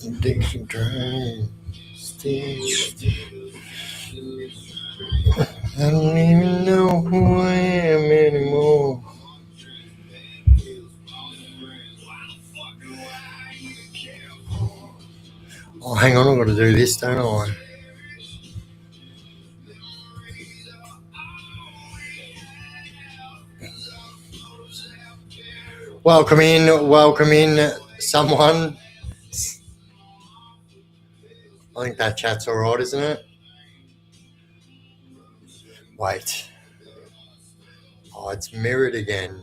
Addiction train. I don't even know who I am anymore. Oh, hang on, I've got to do this, don't I? Welcome in, someone. I think that chat's all right, isn't it? Wait. Oh, it's mirrored again.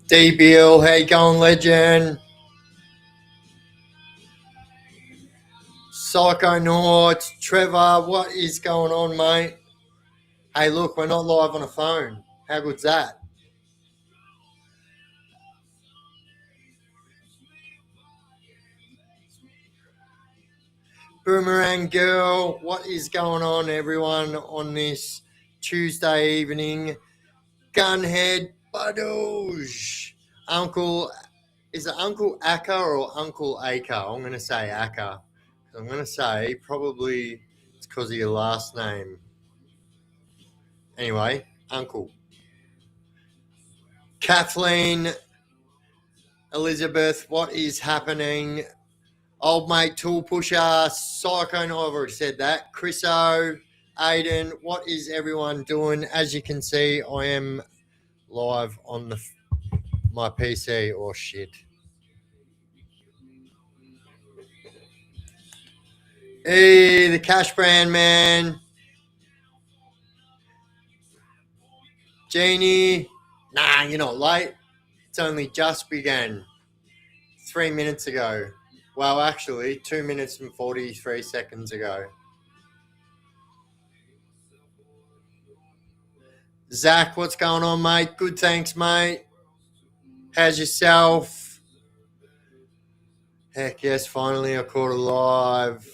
DBL, how you going, legend? Psychonauts, Trevor, what is going on, mate? Hey, look, we're not live on a phone. How good's that? Boomerang Girl, what is going on, everyone, on this Tuesday evening? Gunhead Badoosh. Is it Uncle Akka or Uncle Aka? I'm going to say Akka. I'm going to say probably it's because of your last name. Anyway, Uncle. Kathleen, Elizabeth, what is happening? Old mate Tool Pusher, Cyclone, I've already said that. Chriso, Aiden, what is everyone doing? As you can see, I am live on my PC. Oh, shit. Hey, the Cash Brand Man. Jeannie. Nah, you're not late. It's only just began 3 minutes ago. Well, actually, 2 minutes and 43 seconds ago. Zach, what's going on, mate? Good, thanks, mate. How's yourself? Heck yes, finally I caught it live.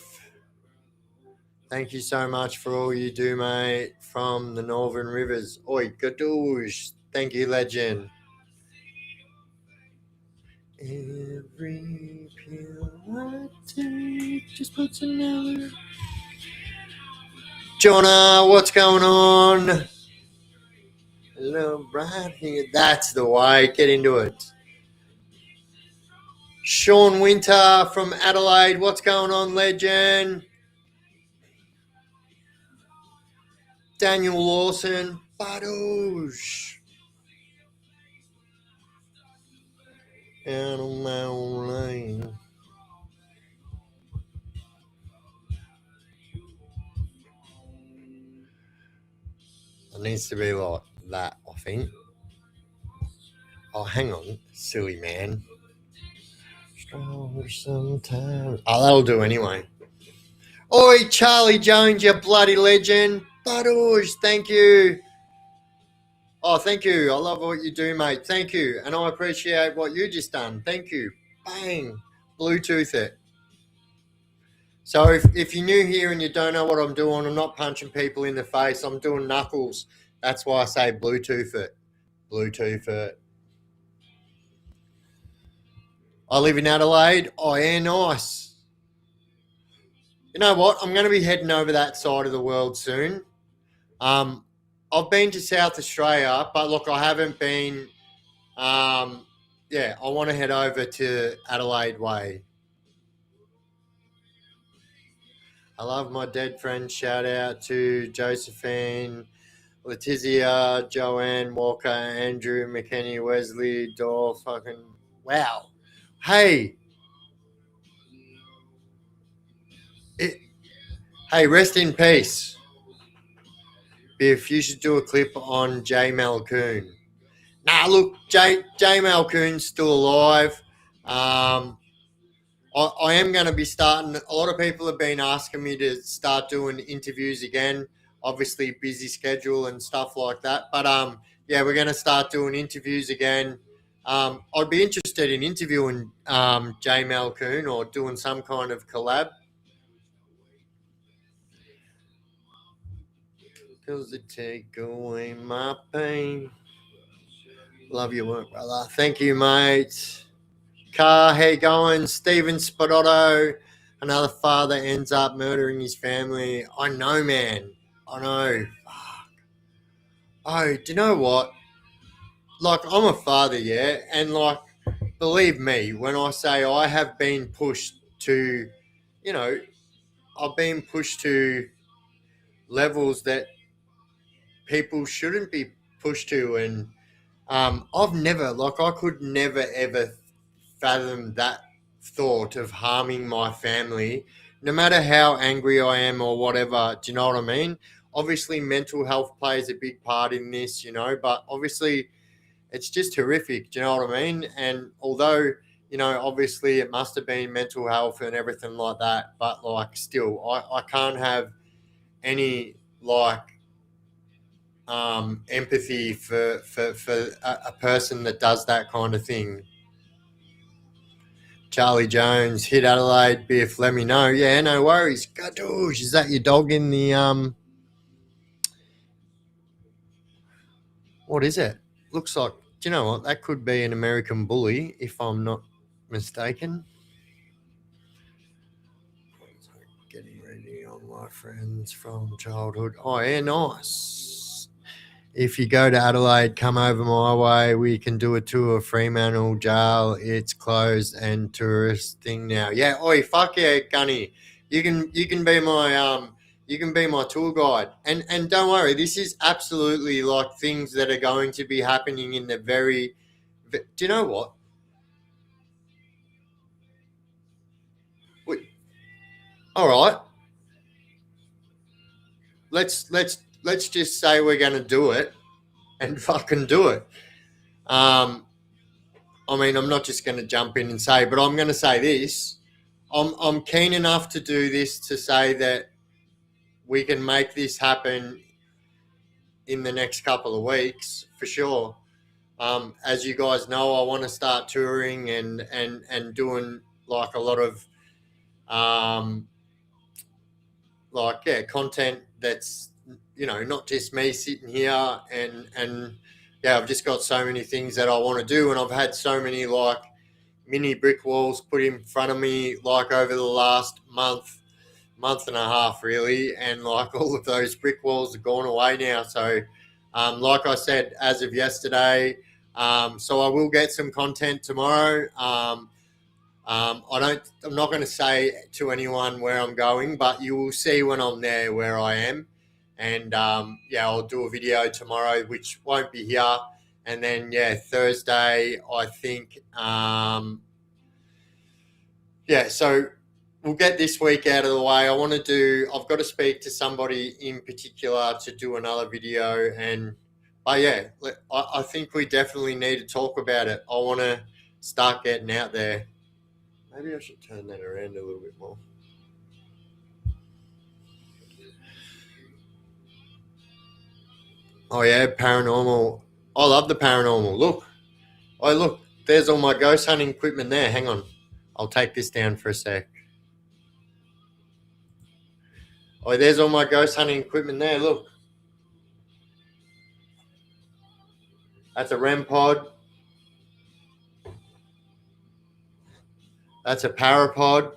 Thank you so much for all you do, mate, from the Northern Rivers. Oi, gadoosh. Thank you, legend. Every pill I take just puts another. Jonah, what's going on? Hello, right here. That's the way. Get into it. Sean Winter from Adelaide. What's going on, legend? Daniel Lawson. Badoosh. Out of my own lane. It needs to be like that, I think. Oh, hang on. Silly man. Stronger sometimes. Oh, that'll do anyway. Oi, Charlie Jones, you bloody legend. Badoosh, thank you. Oh, thank you. I love what you do, mate. Thank you. And I appreciate what you just done. Thank you. Bang. Bluetooth it. So if you're new here and you don't know what I'm doing, I'm not punching people in the face. I'm doing knuckles. That's why I say Bluetooth it. Bluetooth it. I live in Adelaide. Oh, yeah, nice. You know what? I'm going to be heading over that side of the world soon. I've been to South Australia, but look, I haven't been. I want to head over to Adelaide way. I love my dead friends. Shout out to Josephine, Letizia, Joanne, Walker, Andrew, McKenny, Wesley, Dor, fucking wow. Hey. Hey, rest in peace. Biff, you should do a clip on J Malcoon. Nah, look, J Malcoon's still alive. I am going to be starting. A lot of people have been asking me to start doing interviews again. Obviously, busy schedule and stuff like that. But we're going to start doing interviews again. I'd be interested in interviewing J Malcoon or doing some kind of collab. 'cause they take away my pain. Love your work, brother. Thank you, mate. Car, how you going? Steven Spototto. Another father ends up murdering his family. I know, man. I know. Oh, do you know what? Like, I'm a father, yeah, and like, believe me when I say I have been pushed to, you know, I've been pushed to levels that people shouldn't be pushed to, and I've never, like, I could never ever fathom that thought of harming my family, no matter how angry I am or whatever. Do you know what I mean? Obviously, mental health plays a big part in this, but obviously, it's just horrific. Do you know what I mean? And although, obviously it must have been mental health and everything like that, but like, still, I can't have any like empathy for a person that does that kind of thing. Charlie Jones, hit Adelaide, Biff, let me know. Yeah, no worries. Gadoosh, is that your dog in the what is it? Looks like, do you know what? That could be an American bully, if I'm not mistaken. Getting ready on my friends from childhood. Oh, yeah, nice. If you go to Adelaide, come over my way. We can do a tour of Fremantle Jail. It's closed and tourist thing now. Yeah, oi, fuck yeah, Gunny. You can be my tour guide. And don't worry, this is absolutely like things that are going to be happening in the very. Do you know what? All right, let's just say we're going to do it and fucking do it. I mean, I'm not just going to jump in and say, but I'm going to say this. I'm keen enough to do this to say that we can make this happen in the next couple of weeks for sure. As you guys know, I want to start touring and doing like a lot of um, content that's not just me sitting here and yeah, I've just got so many things that I want to do, and I've had so many like mini brick walls put in front of me like over the last month and a half really, and like all of those brick walls are gone away now. So like I said, as of yesterday, so I will get some content tomorrow. I'm not going to say to anyone where I'm going, but you will see when I'm there where I am. And yeah, I'll do a video tomorrow, which won't be here. And then yeah, Thursday, I think. Yeah, so we'll get this week out of the way. I've got to speak to somebody in particular to do another video. And yeah, I think we definitely need to talk about it. I want to start getting out there. Maybe I should turn that around a little bit more. Oh yeah, paranormal. I love the paranormal. Look, there's all my ghost hunting equipment there. Hang on. I'll take this down for a sec. Oh, there's all my ghost hunting equipment there. Look. That's a REM pod. That's a Parapod.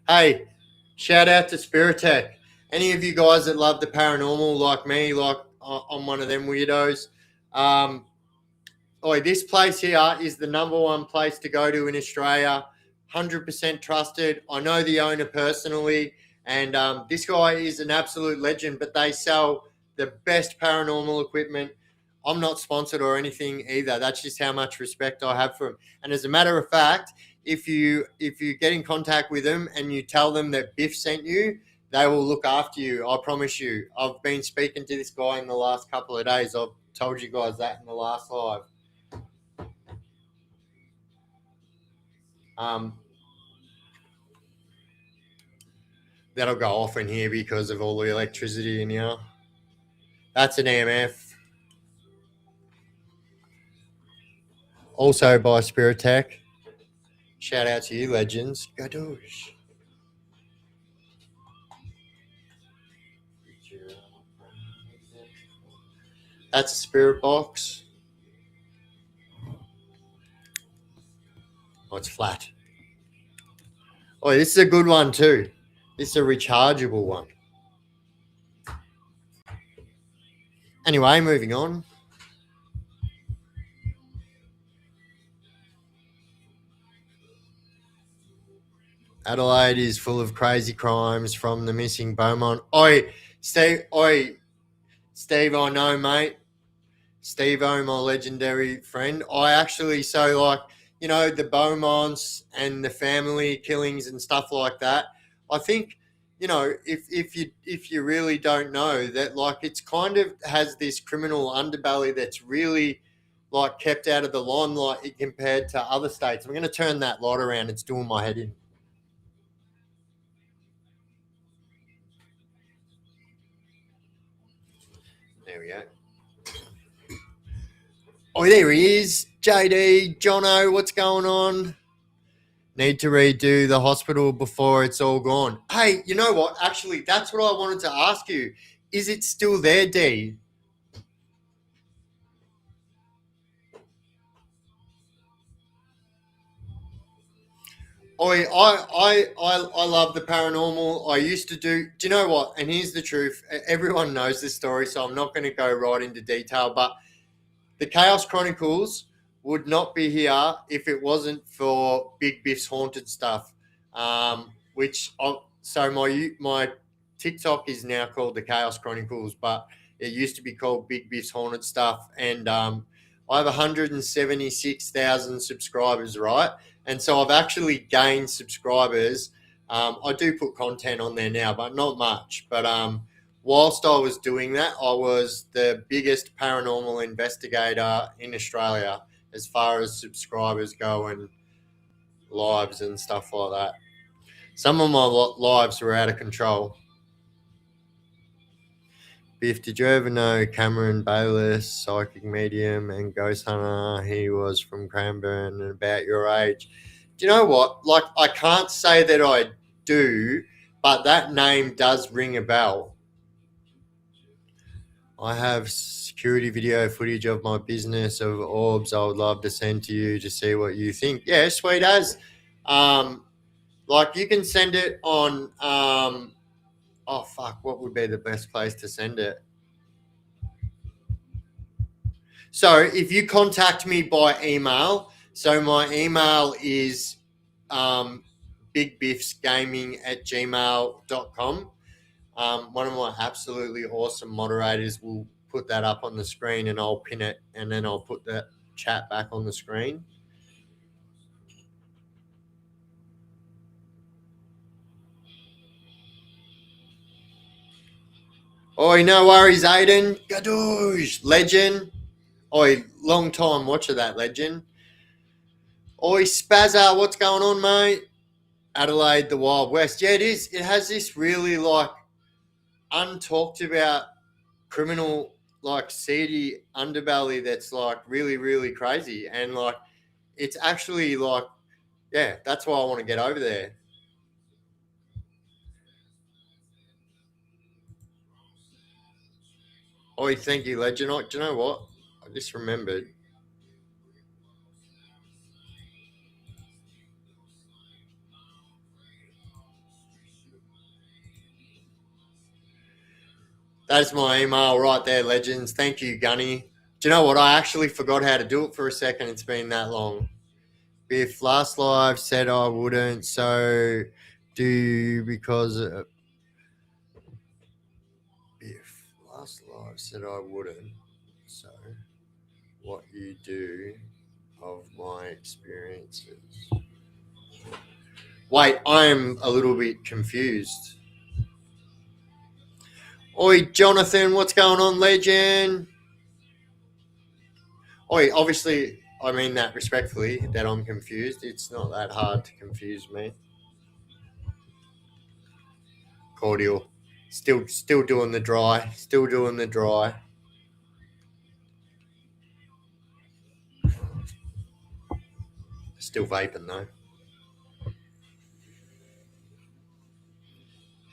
Hey, shout out to Spirit Tech. Any of you guys that love the paranormal like me, like I'm one of them weirdos. This place here is the number one place to go to in Australia. 100% trusted. I know the owner personally, and this guy is an absolute legend, but they sell the best paranormal equipment. I'm not sponsored or anything either. That's just how much respect I have for him. And as a matter of fact, if you get in contact with them and you tell them that Biff sent you, they will look after you. I promise you. I've been speaking to this guy in the last couple of days. I've told you guys that in the last live. That'll go off in here because of all the electricity in here. That's an EMF. Also by Spirit Tech. Shout out to you, legends. Gadoosh. That's a spirit box. Oh, it's flat. Oh, this is a good one too. This is a rechargeable one. Anyway, moving on. Adelaide is full of crazy crimes from the missing Beaumont. Oi, Steve. Oi, Steve. I know, mate. Steve O, my legendary friend. I actually, so like, you know, the Beaumonts and the family killings and stuff like that. I think, you know, if you really don't know that, like, it's kind of has this criminal underbelly that's really like kept out of the limelight compared to other states. I'm going to turn that light around. It's doing my head in. There we go. Oh, there he is. JD, Jono, what's going on? Need to redo the hospital before it's all gone. Hey, you know what? Actually, that's what I wanted to ask you. Is it still there, D? I love the paranormal. I used to do. Do you know what? And here's the truth. Everyone knows this story, so I'm not going to go right into detail. But the Chaos Chronicles would not be here if it wasn't for Big Biff's haunted stuff. So my TikTok is now called the Chaos Chronicles, but it used to be called Big Biff's haunted stuff, and I have 176,000 subscribers, right? And so I've actually gained subscribers. I do put content on there now, but not much. But whilst I was doing that, I was the biggest paranormal investigator in Australia as far as subscribers go and lives and stuff like that. Some of my lives were out of control. Biff, did you ever know Cameron Bayliss, psychic medium and ghost hunter? He was from Cranbourne and about your age. Do you know what? Like, I can't say that I do, but that name does ring a bell. I have security video footage of my business of orbs. I would love to send to you to see what you think. Yeah, sweet as. Like, you can send it on. Oh fuck! What would be the best place to send it? So if you contact me by email, so my email is bigbiffsgaming@gmail.com. One of my absolutely awesome moderators will put that up on the screen and I'll pin it and then I'll put the chat back on the screen. Oi, no worries, Aiden. Gadoosh, legend. Oi, long time watcher, that legend. Oi, Spazza, what's going on, mate? Adelaide, the Wild West. Yeah, it is. It has this really like untalked about criminal, like seedy underbelly that's like really, really crazy. And like, it's actually like, yeah, that's why I want to get over there. Oi, thank you, legend. Do you know what? I just remembered. That's my email right there, legends. Thank you, Gunny. Do you know what? I actually forgot how to do it for a second. It's been that long. If last live said I wouldn't, so do because if last live said I wouldn't, so what you do of my experiences. Wait, I'm a little bit confused. Oi, Jonathan, what's going on, legend? Oi, obviously, I mean that respectfully, that I'm confused. It's not that hard to confuse me. Cordial. Still doing the dry. Still doing the dry. Still vaping though.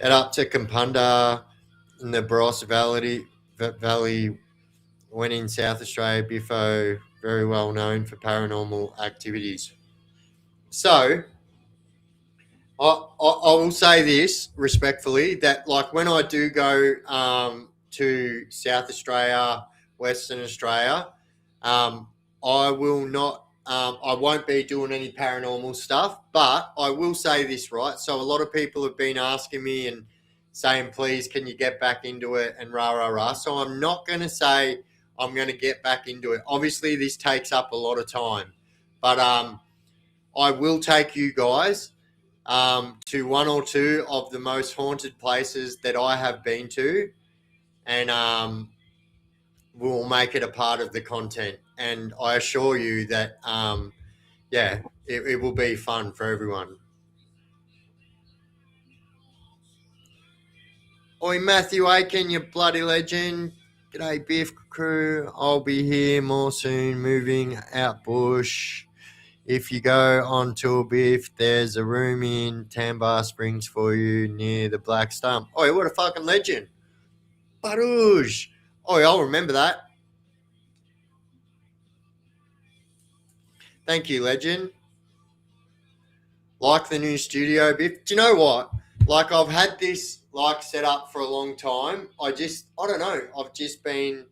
Head up to Kapunda in the Barossa Valley when in South Australia, BIFF, very well known for paranormal activities. So I will say this respectfully, that like when I do go to South Australia, Western Australia, I will not, I won't be doing any paranormal stuff, but I will say this, right? So a lot of people have been asking me and saying, please, can you get back into it and rah, rah, rah. So I'm not going to say I'm going to get back into it. Obviously, this takes up a lot of time, but I will take you guys to one or two of the most haunted places that I have been to, and we'll make it a part of the content. And I assure you that, yeah, it will be fun for everyone. Oi, Matthew Aiken, you bloody legend. G'day, Biff crew. I'll be here more soon, moving out bush. If you go on tour, Biff, there's a room in Tambar Springs for you near the Black Stump. Oh, what a fucking legend. Barouche. Oh, I'll remember that. Thank you, legend. Like the new studio, Biff. Do you know what? Like, I've had this like set up for a long time. I don't know. I've just been,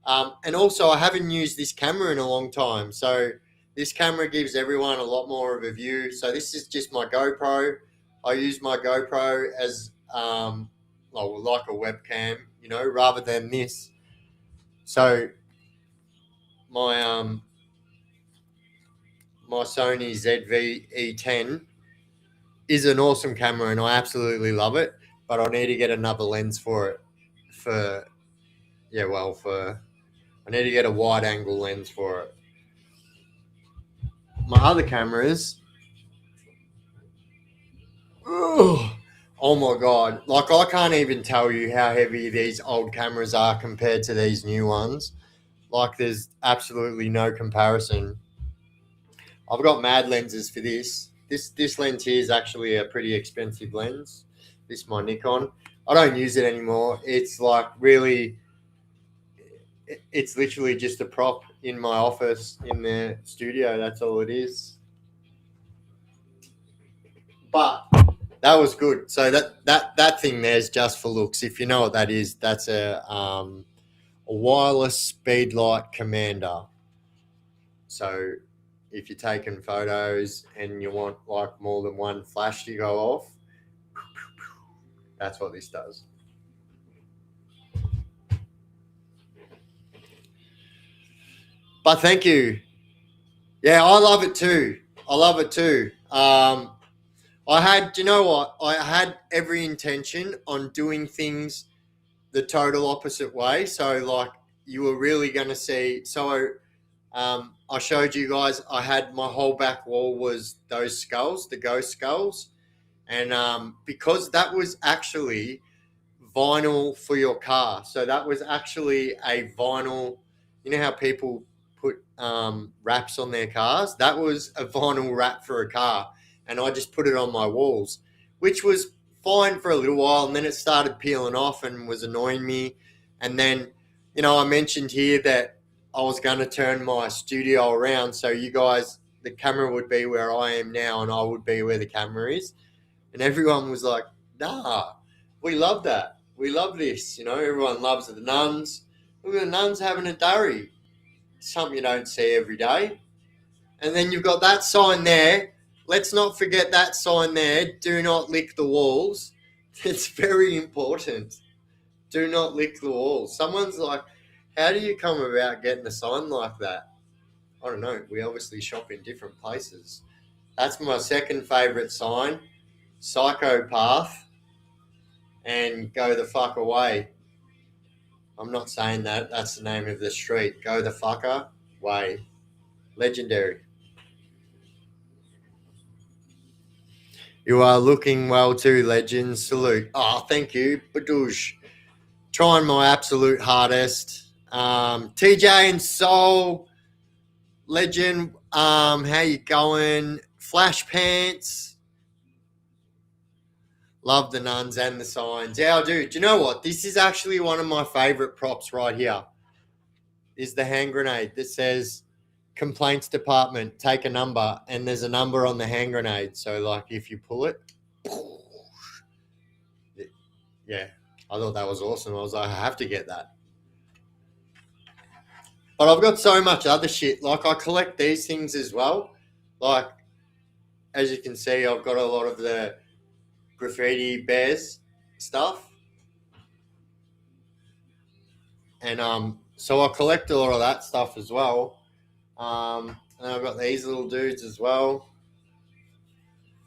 and also I haven't used this camera in a long time. So this camera gives everyone a lot more of a view. So this is just my GoPro. I use my GoPro as, well, like a webcam, you know, rather than this. So my my Sony ZV-E10 is an awesome camera and I absolutely love it, but I need to get another lens for it. I need to get a wide angle lens for it. My other cameras, oh my god, like I can't even tell you how heavy these old cameras are compared to these new ones. Like there's absolutely no comparison. I've got mad lenses for this. This lens here is actually a pretty expensive lens. This is my Nikon. I don't use it anymore. It's like really, it's literally just a prop in my office in the studio. That's all it is. But that was good. So that thing there's just for looks. If you know what that is, that's a wireless speedlight commander. So if you're taking photos and you want like more than one flash to go off, that's what this does. But thank you. Yeah, I love it too. I had, you know what? I had every intention on doing things the total opposite way. So, like, you were really going to see. So, I showed you guys. I had my whole back wall was those skulls, the ghost skulls, and because that was actually vinyl for your car. So that was actually a vinyl. You know how people put wraps on their cars? That was a vinyl wrap for a car, and I just put it on my walls, which was fine for a little while, and then it started peeling off and was annoying me. And then, you know, I mentioned here that I was going to turn my studio around, so you guys, the camera would be where I am now, and I would be where the camera is. And everyone was like, "Nah, we love that. We love this." You know, everyone loves the nuns. Look at the nuns having a durry. Something you don't see every day. And then you've got that sign there. Let's not forget that sign there. Do not lick the walls. It's very important. Do not lick the walls. Someone's like, how do you come about getting a sign like that? I don't know. We obviously shop in different places. That's my second favourite sign. Psychopath and go the fuck away. I'm not saying that. That's the name of the street. Go the fucker way. Legendary. You are looking well too, legend. Salute. Oh, thank you. Badoosh. Trying my absolute hardest. TJ and Soul. Legend. How you going? Flash Pants. Love the nuns and the signs. Yeah, I do. Do you know what? This is actually one of my favourite props right here. is the hand grenade that says complaints department, take a number, and there's a number on the hand grenade. So like if you pull it, yeah, I thought that was awesome. I was like, I have to get that. But I've got so much other shit. Like I collect these things as well. Like as you can see, I've got a lot of the graffiti bears stuff. And so I collect a lot of that stuff as well. And I've got these little dudes as well.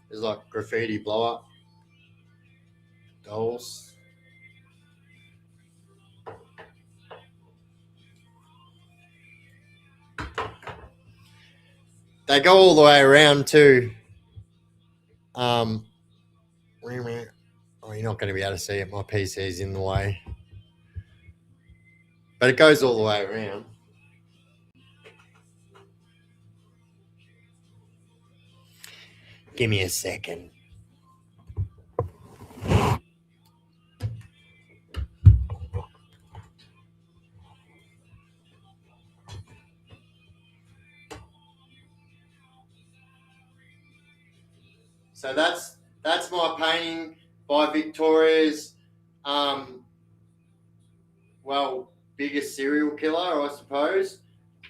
There's like graffiti blow up dolls. They go all the way around too. Oh, you're not going to be able to see it. My PC's in the way. But it goes all the way around. Give me a second. So that's my painting by Victoria's, biggest serial killer, I suppose.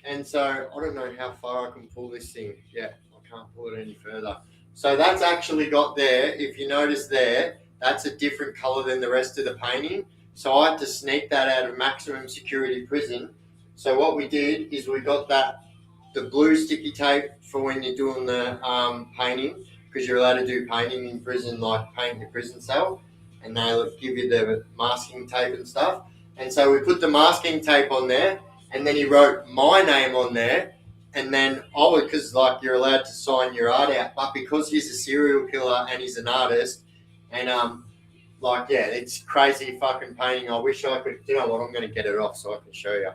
And so I don't know how far I can pull this thing. Yeah, I can't pull it any further. So that's actually got there, if you notice there, that's a different color than the rest of the painting. So I had to sneak that out of maximum security prison. So what we did is we got the blue sticky tape for when you're doing the painting, because you're allowed to do painting in prison, like paint your prison cell, and they'll give you the masking tape and stuff. And so we put the masking tape on there, and then he wrote my name on there, and then because like you're allowed to sign your art out, but because he's a serial killer and he's an artist, and it's crazy fucking painting. I wish I could. You know what? I'm going to get it off so I can show you.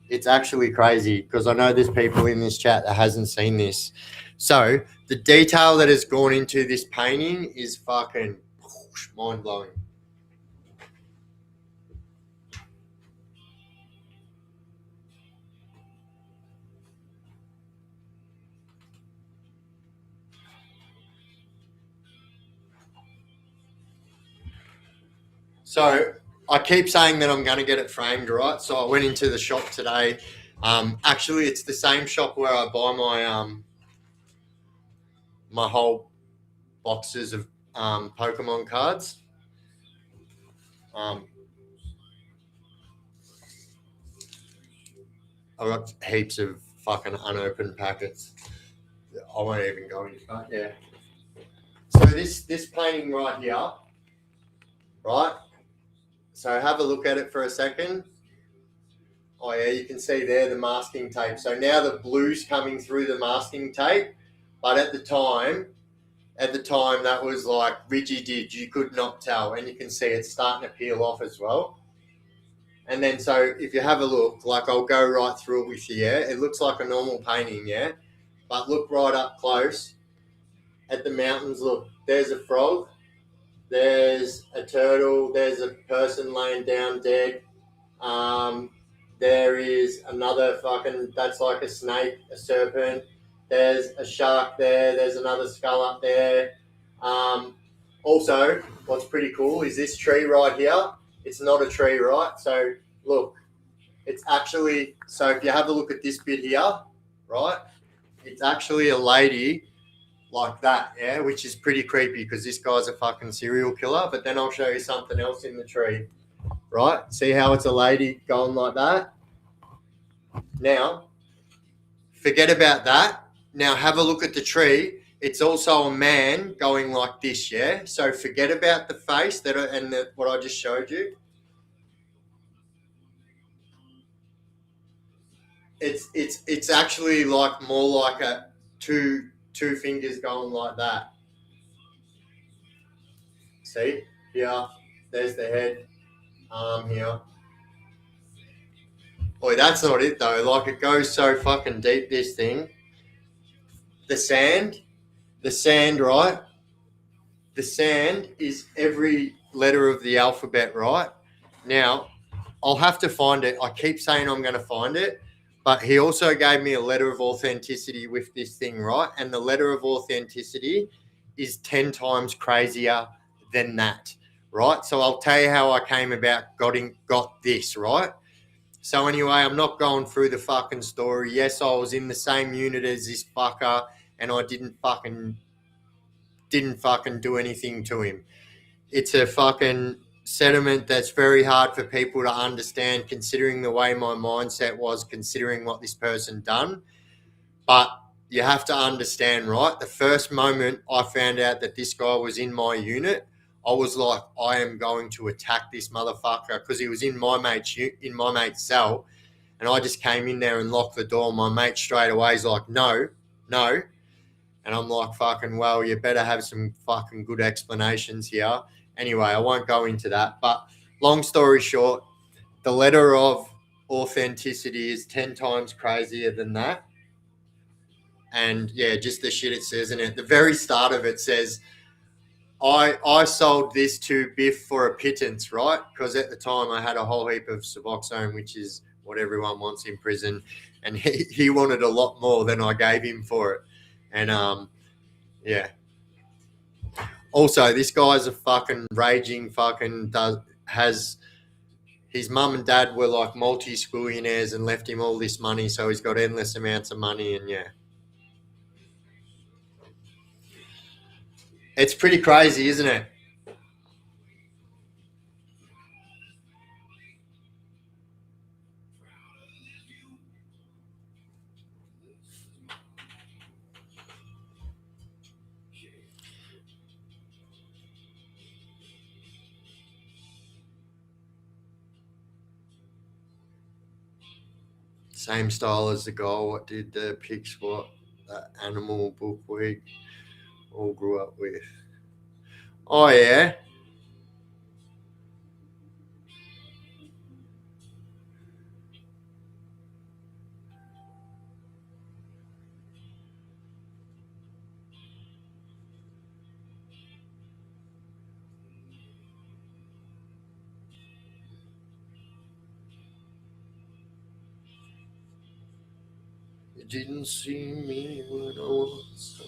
It's actually crazy because I know there's people in this chat that hasn't seen this. So the detail that has gone into this painting is fucking mind blowing. So I keep saying that I'm going to get it framed, right? So I went into the shop today. Actually, it's the same shop where I buy my whole boxes of Pokemon cards. I've got heaps of fucking unopened packets. I won't even go into that. Yeah. So this painting right here, right? So have a look at it for a second. Oh yeah, you can see there the masking tape. So now the blue's coming through the masking tape, but at the time that was like rigid. You could not tell, and you can see it's starting to peel off as well. And then so if you have a look, like I'll go right through it with you. Yeah, it looks like a normal painting. Yeah, but look right up close at the mountains. Look, there's a frog. There's a turtle. There's a person laying down dead. There is another that's like a snake, a serpent. There's a shark there. There's another skull up there. Also, what's pretty cool is this tree right here. It's not a tree, right? So look, it's actually, so if you have a look at this bit here, right, it's actually a lady like that, yeah, which is pretty creepy because this guy's a fucking serial killer. But then I'll show you something else in the tree, right? See how it's a lady going like that? Now, forget about that. Now have a look at the tree. It's also a man going like this, yeah? So forget about the face what I just showed you. It's actually like more like a two fingers going like that. See? Here, there's the head, arm here. Boy, that's not it though. Like it goes so fucking deep, this thing. The sand, right? The sand is every letter of the alphabet, right? Now, I'll have to find it. I keep saying I'm going to find it, but he also gave me a letter of authenticity with this thing, right? And the letter of authenticity is 10 times crazier than that, right? So I'll tell you how I came about got this, right? So anyway, I'm not going through the fucking story. Yes, I was in the same unit as this fucker, and I didn't fucking do anything to him. It's a fucking sentiment that's very hard for people to understand, considering the way my mindset was, considering what this person done. But you have to understand, right? The first moment I found out that this guy was in my unit, I was like, I am going to attack this motherfucker, because he was in my mate's cell, and I just came in there and locked the door. My mate straight away is like, no, no. And I'm like, fucking, well, you better have some fucking good explanations here. Anyway, I won't go into that. But long story short, the letter of authenticity is 10 times crazier than that. And yeah, just the shit it says in it. The very start of it says, I sold this to BIFF for a pittance, right? Because at the time I had a whole heap of Suboxone, which is what everyone wants in prison. And he wanted a lot more than I gave him for it. And yeah. Also, this guy's a fucking raging has his mum and dad were like multi-schoolionaires and left him all this money, so he's got endless amounts of money. And yeah, it's pretty crazy, isn't it? Same style as the guy what did the pics what that animal book we all grew up with. Oh yeah. You didn't see me when I was.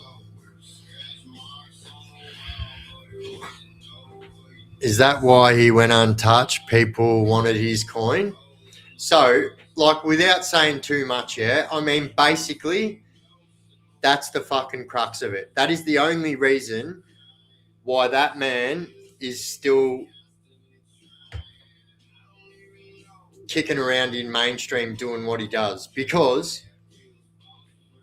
Is that why he went untouched? People wanted his coin. So, like, without saying too much, yeah, I mean, basically, that's the fucking crux of it. That is the only reason why that man is still kicking around in mainstream doing what he does. Because,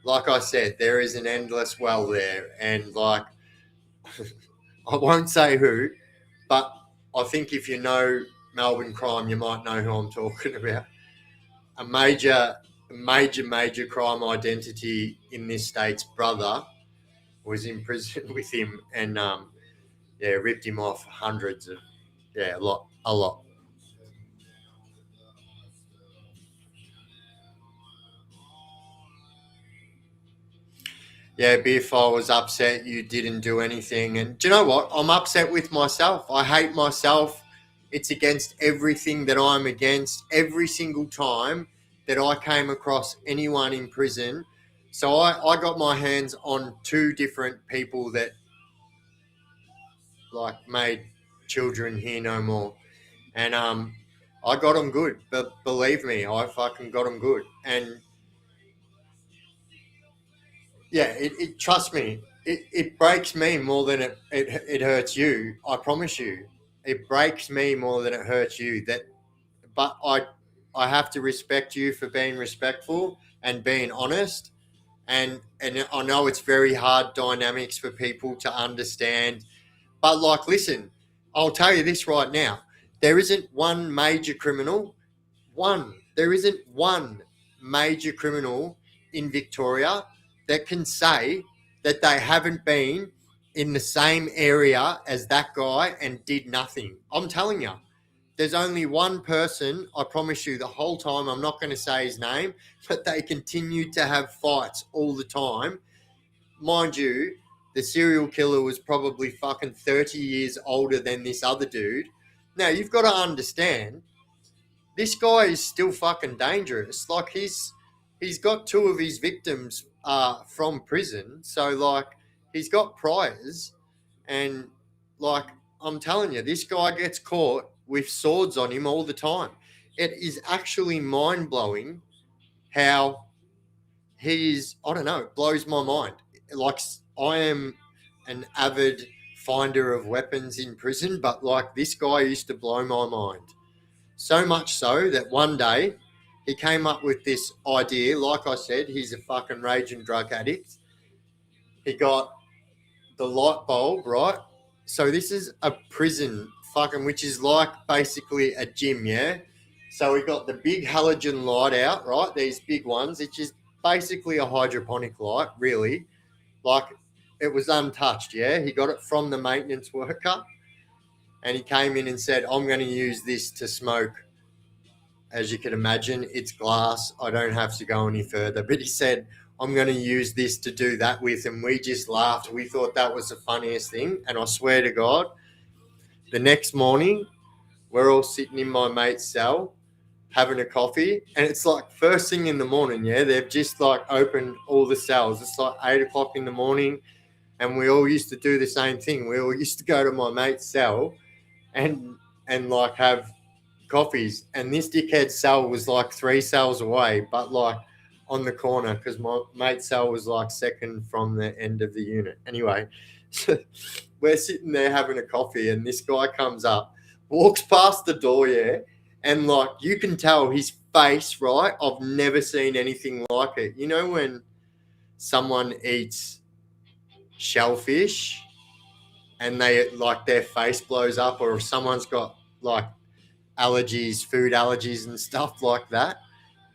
like I said, there is an endless well there. And, like, I won't say who, but I think if you know Melbourne crime, you might know who I'm talking about. A major crime identity in this state's brother was in prison with him, and yeah, ripped him off hundreds of, yeah, a lot. Yeah, Biff, I was upset you didn't do anything. And do you know what? I'm upset with myself. I hate myself. It's against everything that I'm against every single time that I came across anyone in prison. So I got my hands on two different people that like made children hear no more. And I got them good. But believe me, I fucking got them good. And yeah, it trust me, it breaks me more than it hurts you. I promise you, it breaks me more than it hurts you. But I have to respect you for being respectful and being honest. And I know it's very hard dynamics for people to understand. But like, listen, I'll tell you this right now: there isn't one major criminal. There isn't one major criminal in Victoria that can say that they haven't been in the same area as that guy and did nothing. I'm telling you, there's only one person, I promise you, the whole time, I'm not going to say his name, but they continue to have fights all the time. Mind you, the serial killer was probably fucking 30 years older than this other dude. Now, you've got to understand, this guy is still fucking dangerous. Like he's got two of his victims from prison, so like he's got priors, and like I'm telling you, this guy gets caught with swords on him all the time. It is actually mind blowing how he is. I don't know. It blows my mind. Like I am an avid finder of weapons in prison, but like this guy used to blow my mind. So much so that one day he came up with this idea. Like I said, he's a fucking raging drug addict. He got the light bulb, right? So this is a prison fucking, which is like basically a gym, yeah? So we got the big halogen light out, right? These big ones, which is basically a hydroponic light, really. Like it was untouched, yeah? He got it from the maintenance worker and he came in and said, I'm going to use this to smoke. As you can imagine, it's glass. I don't have to go any further. But he said, I'm going to use this to do that with. And we just laughed. We thought that was the funniest thing. And I swear to God, the next morning, we're all sitting in my mate's cell having a coffee. And it's like first thing in the morning, yeah? They've just like opened all the cells. It's like 8 o'clock in the morning. And we all used to do the same thing. We all used to go to my mate's cell and like have coffees, and this dickhead's cell was like 3 cells away, but like on the corner, because my mate's cell was like second from the end of the unit. Anyway, so we're sitting there having a coffee, and this guy comes up, walks past the door, yeah, and like you can tell his face, right? I've never seen anything like it. You know when someone eats shellfish and they like their face blows up, or if someone's got like allergies, food allergies and stuff like that.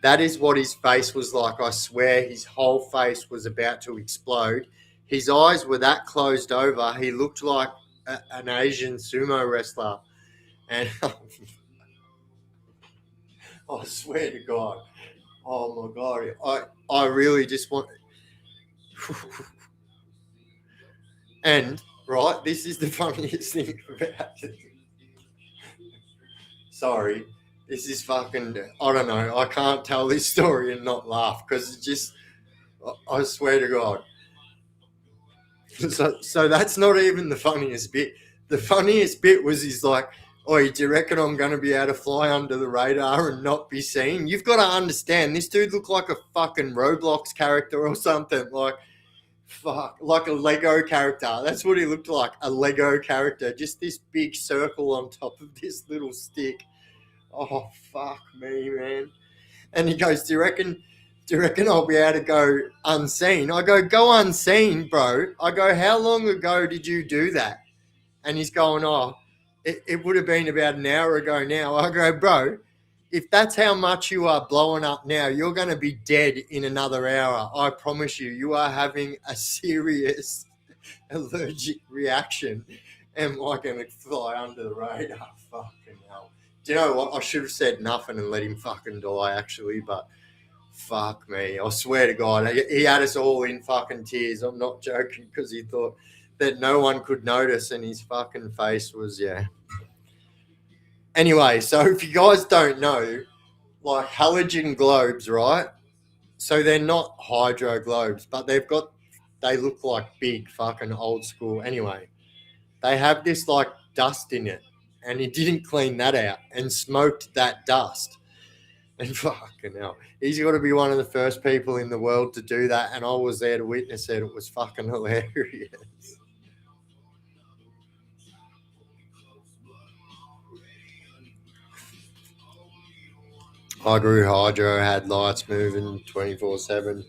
That is what his face was like. I swear his whole face was about to explode. His eyes were that closed over. He looked like an Asian sumo wrestler. And I swear to God, oh my God, I really just want... And, right, this is the funniest thing about it. Sorry, this is fucking, I don't know, I can't tell this story and not laugh because it just, I swear to God. So that's not even the funniest bit. The funniest bit was he's like, oh, do you reckon I'm going to be able to fly under the radar and not be seen? You've got to understand, this dude looked like a fucking Roblox character or something, like a Lego character. That's what he looked like, a Lego character, just this big circle on top of this little stick. Oh, fuck me, man. And he goes, do you reckon I'll be able to go unseen? I go unseen, bro. I go, how long ago did you do that? And he's going, oh, it would have been about an hour ago now. I go, bro, if that's how much you are blowing up now, you're going to be dead in another hour. I promise you, you are having a serious allergic reaction. Am I going to fly under the radar? Fucking hell. Do you know what? I should have said nothing and let him fucking die, actually, but fuck me. I swear to God, he had us all in fucking tears. I'm not joking, because he thought that no one could notice, and his fucking face was, yeah. Anyway, so if you guys don't know, like halogen globes, right? So they're not hydro globes, but they look like big fucking old school. Anyway, they have this like dust in it, and he didn't clean that out and smoked that dust. And fucking hell, he's got to be one of the first people in the world to do that, and I was there to witness it. It was fucking hilarious. I grew hydro, had lights moving 24/7.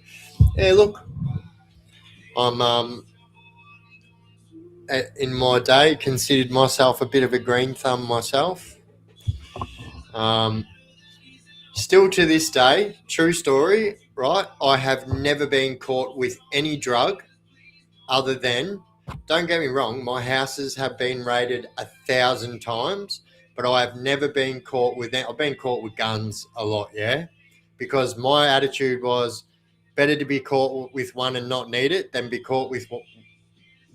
Yeah, look, I'm in my day considered myself a bit of a green thumb myself. Still to this day, true story, right? I have never been caught with any drug other than, don't get me wrong, my houses have been raided 1,000 times, but I have never been caught with that. I've been caught with guns a lot, yeah? Because my attitude was better to be caught with one and not need it than be caught with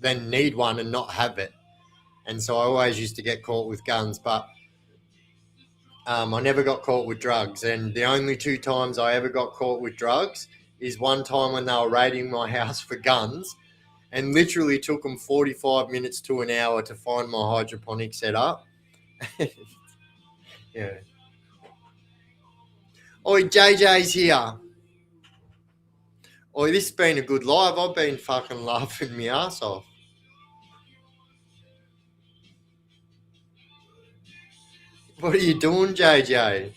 than need one and not have it. And so I always used to get caught with guns, but I never got caught with drugs, and the only two times I ever got caught with drugs is one time when they were raiding my house for guns, and literally took them 45 minutes to an hour to find my hydroponic setup. Yeah. Oi, JJ's here. Oi, this has been a good live. I've been fucking laughing my ass off. What are you doing, JJ?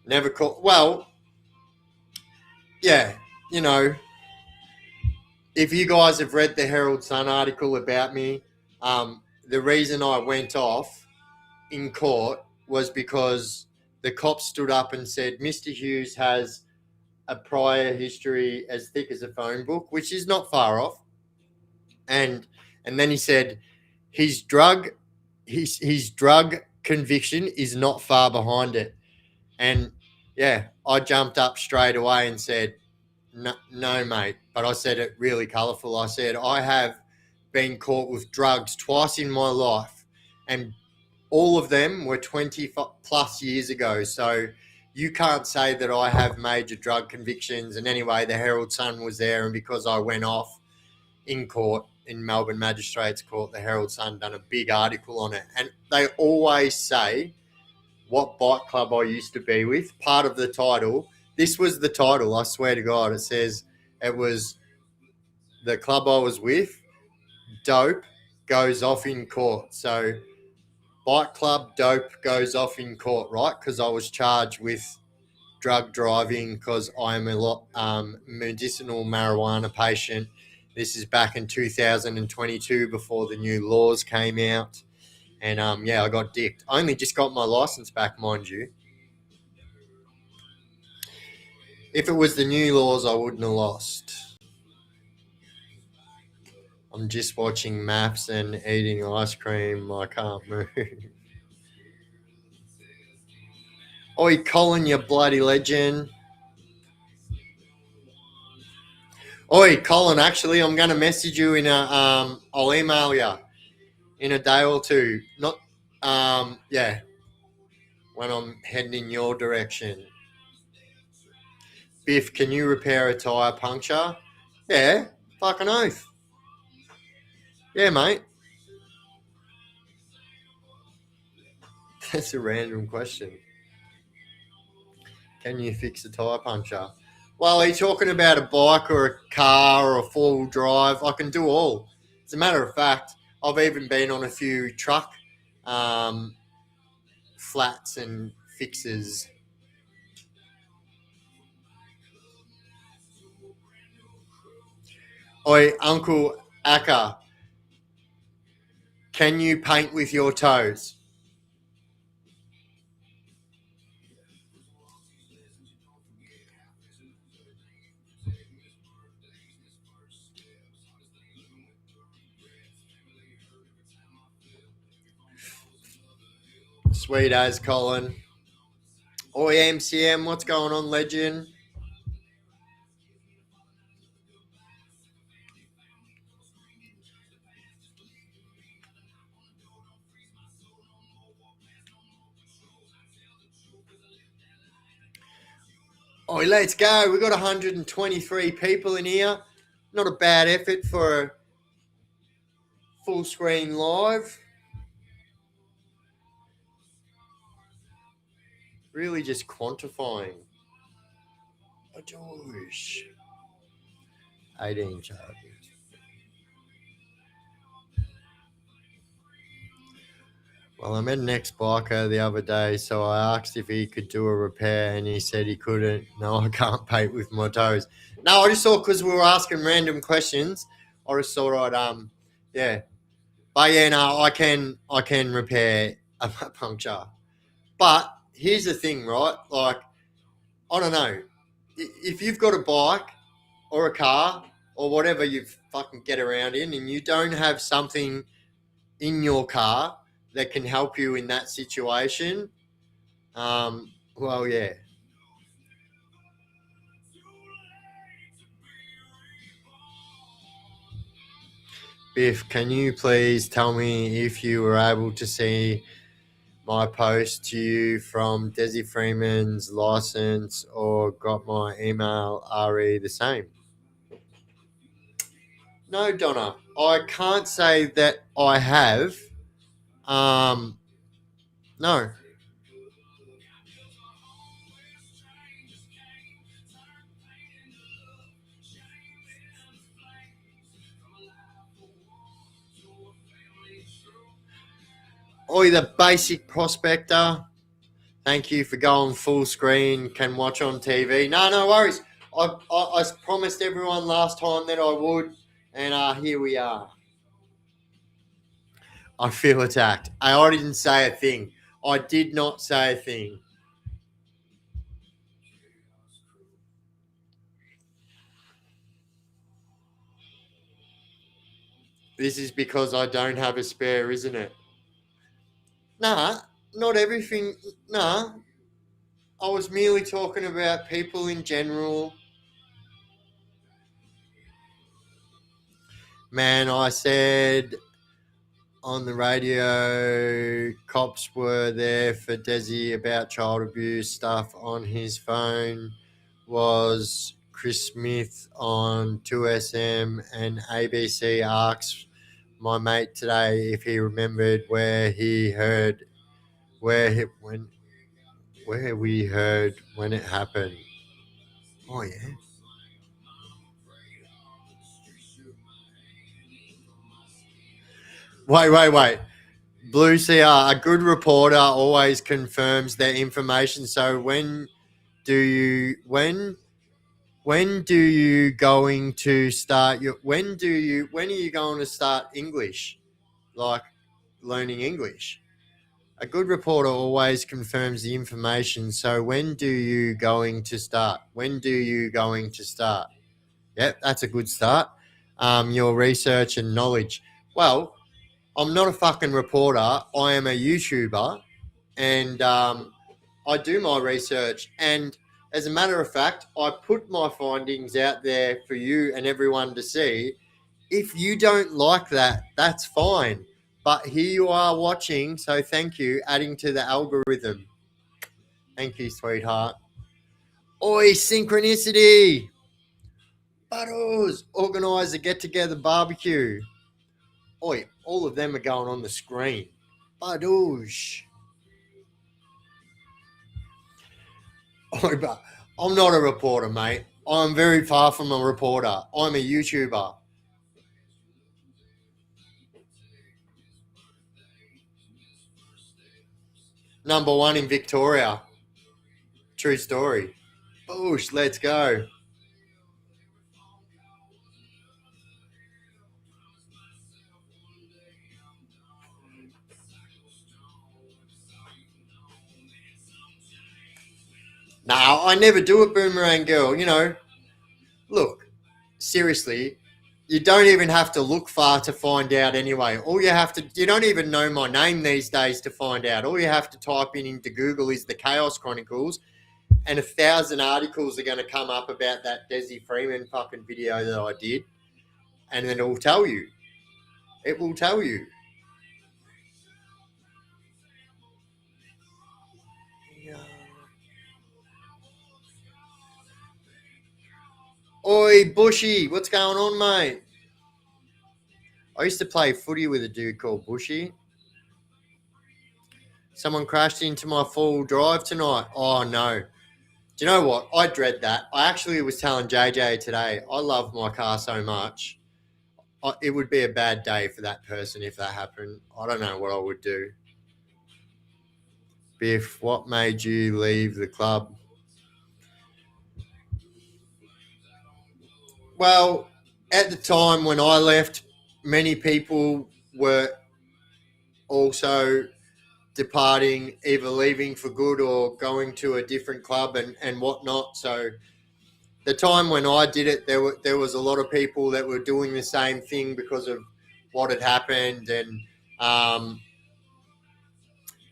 Never caught. Well, yeah, you know, if you guys have read the Herald Sun article about me, the reason I went off in court was because the cops stood up and said Mr. Hughes has a prior history as thick as a phone book, which is not far off. And then he said his drug his drug conviction is not far behind it. And yeah, I jumped up straight away and said, no, no, mate. But I said it really colourful. I said, I have been caught with drugs twice in my life, and all of them were 20 plus years ago. So you can't say that I have major drug convictions. And anyway, the Herald Sun was there, and because I went off in court in Melbourne Magistrates Court, the Herald Sun done a big article on it. And they always say what bike club I used to be with, part of the title. This was the title, I swear to God. It says it was the club I was with, dope goes off in court. So bike club, dope goes off in court, right? Because I was charged with drug driving because I'm a medicinal marijuana patient. This is back in 2022 before the new laws came out. And yeah, I got dicked. I only just got my license back, mind you. If it was the new laws, I wouldn't have lost. I'm just watching maps and eating ice cream. I can't move. Oi, Colin, you bloody legend. Oi, Colin, actually, I'm going to message you in I'll email you in a day or two. Not, yeah, when I'm heading in your direction. Biff, can you repair a tyre puncture? Yeah, fucking oath. Yeah, mate. That's a random question. Can you fix a tyre puncture? Well, are you talking about a bike or a car or a four-wheel drive? I can do all. As a matter of fact, I've even been on a few truck flats and fixes. Oi, Uncle Akka, can you paint with your toes? Sweet as, Colin. Oi, MCM, what's going on, legend? Oi, let's go. We've got 123 people in here. Not a bad effort for a full screen live. Really just quantifying. A George. 18 charges. Well, I met an ex-biker the other day, so I asked if he could do a repair, and he said he couldn't. No, I can't paint with my toes. No, I just thought because we were asking random questions, I just thought yeah. But yeah, no, I can repair a puncture. But here's the thing, right? Like, I don't know. If you've got a bike or a car or whatever you fucking get around in, and you don't have something in your car that can help you in that situation, well, yeah. Biff, can you please tell me if you were able to see my post to you from Desi Freeman's license or got my email RE the same? No, Donna, I can't say that I have. No. Oi, the basic prospector. Thank you for going full screen. Can watch on TV. No worries. I promised everyone last time that I would, and here we are. I feel attacked. I already didn't say a thing. I did not say a thing. This is because I don't have a spare, isn't it? Nah, not everything. Nah, I was merely talking about people in general. Man, I said on the radio, cops were there for Desi about child abuse stuff on his phone. Was Chris Smith on 2SM, and ABC asks my mate today if he remembered where we heard when it happened. Oh yeah. Wait. Blue CR, a good reporter always confirms their information. So when do you going to start your when are you going to start English? Like learning English? A good reporter always confirms the information. So when do you going to start? When do you going to start? Yep, that's a good start. Your research and knowledge. Well, I'm not a fucking reporter. I am a YouTuber, and I do my research. And as a matter of fact, I put my findings out there for you and everyone to see. If you don't like that, that's fine. But here you are watching, so thank you, adding to the algorithm. Thank you, sweetheart. Oi, synchronicity! Butters! Organise a get-together barbecue. Oi, all of them are going on the screen. Badoosh. Oi, but I'm not a reporter, mate. I'm very far from a reporter. I'm a YouTuber. Number one in Victoria. True story. Boosh, let's go. Nah, I never do it, Boomerang Girl. Look, seriously, you don't even have to look far to find out anyway. You don't even know my name these days to find out. All you have to type in into Google is the Chaos Chronicles, and 1,000 articles are going to come up about that Desi Freeman fucking video that I did, and then it will tell you. It will tell you. Oi, Bushy, what's going on, mate? I used to play footy with a dude called Bushy. Someone crashed into my full drive tonight. Oh, no. Do you know what? I dread that. I actually was telling JJ today, I love my car so much. It would be a bad day for that person if that happened. I don't know what I would do. Biff, what made you leave the club? Well, at the time when I left, many people were also departing, either leaving for good or going to a different club and whatnot. So the time when I did it, there was a lot of people that were doing the same thing because of what had happened, and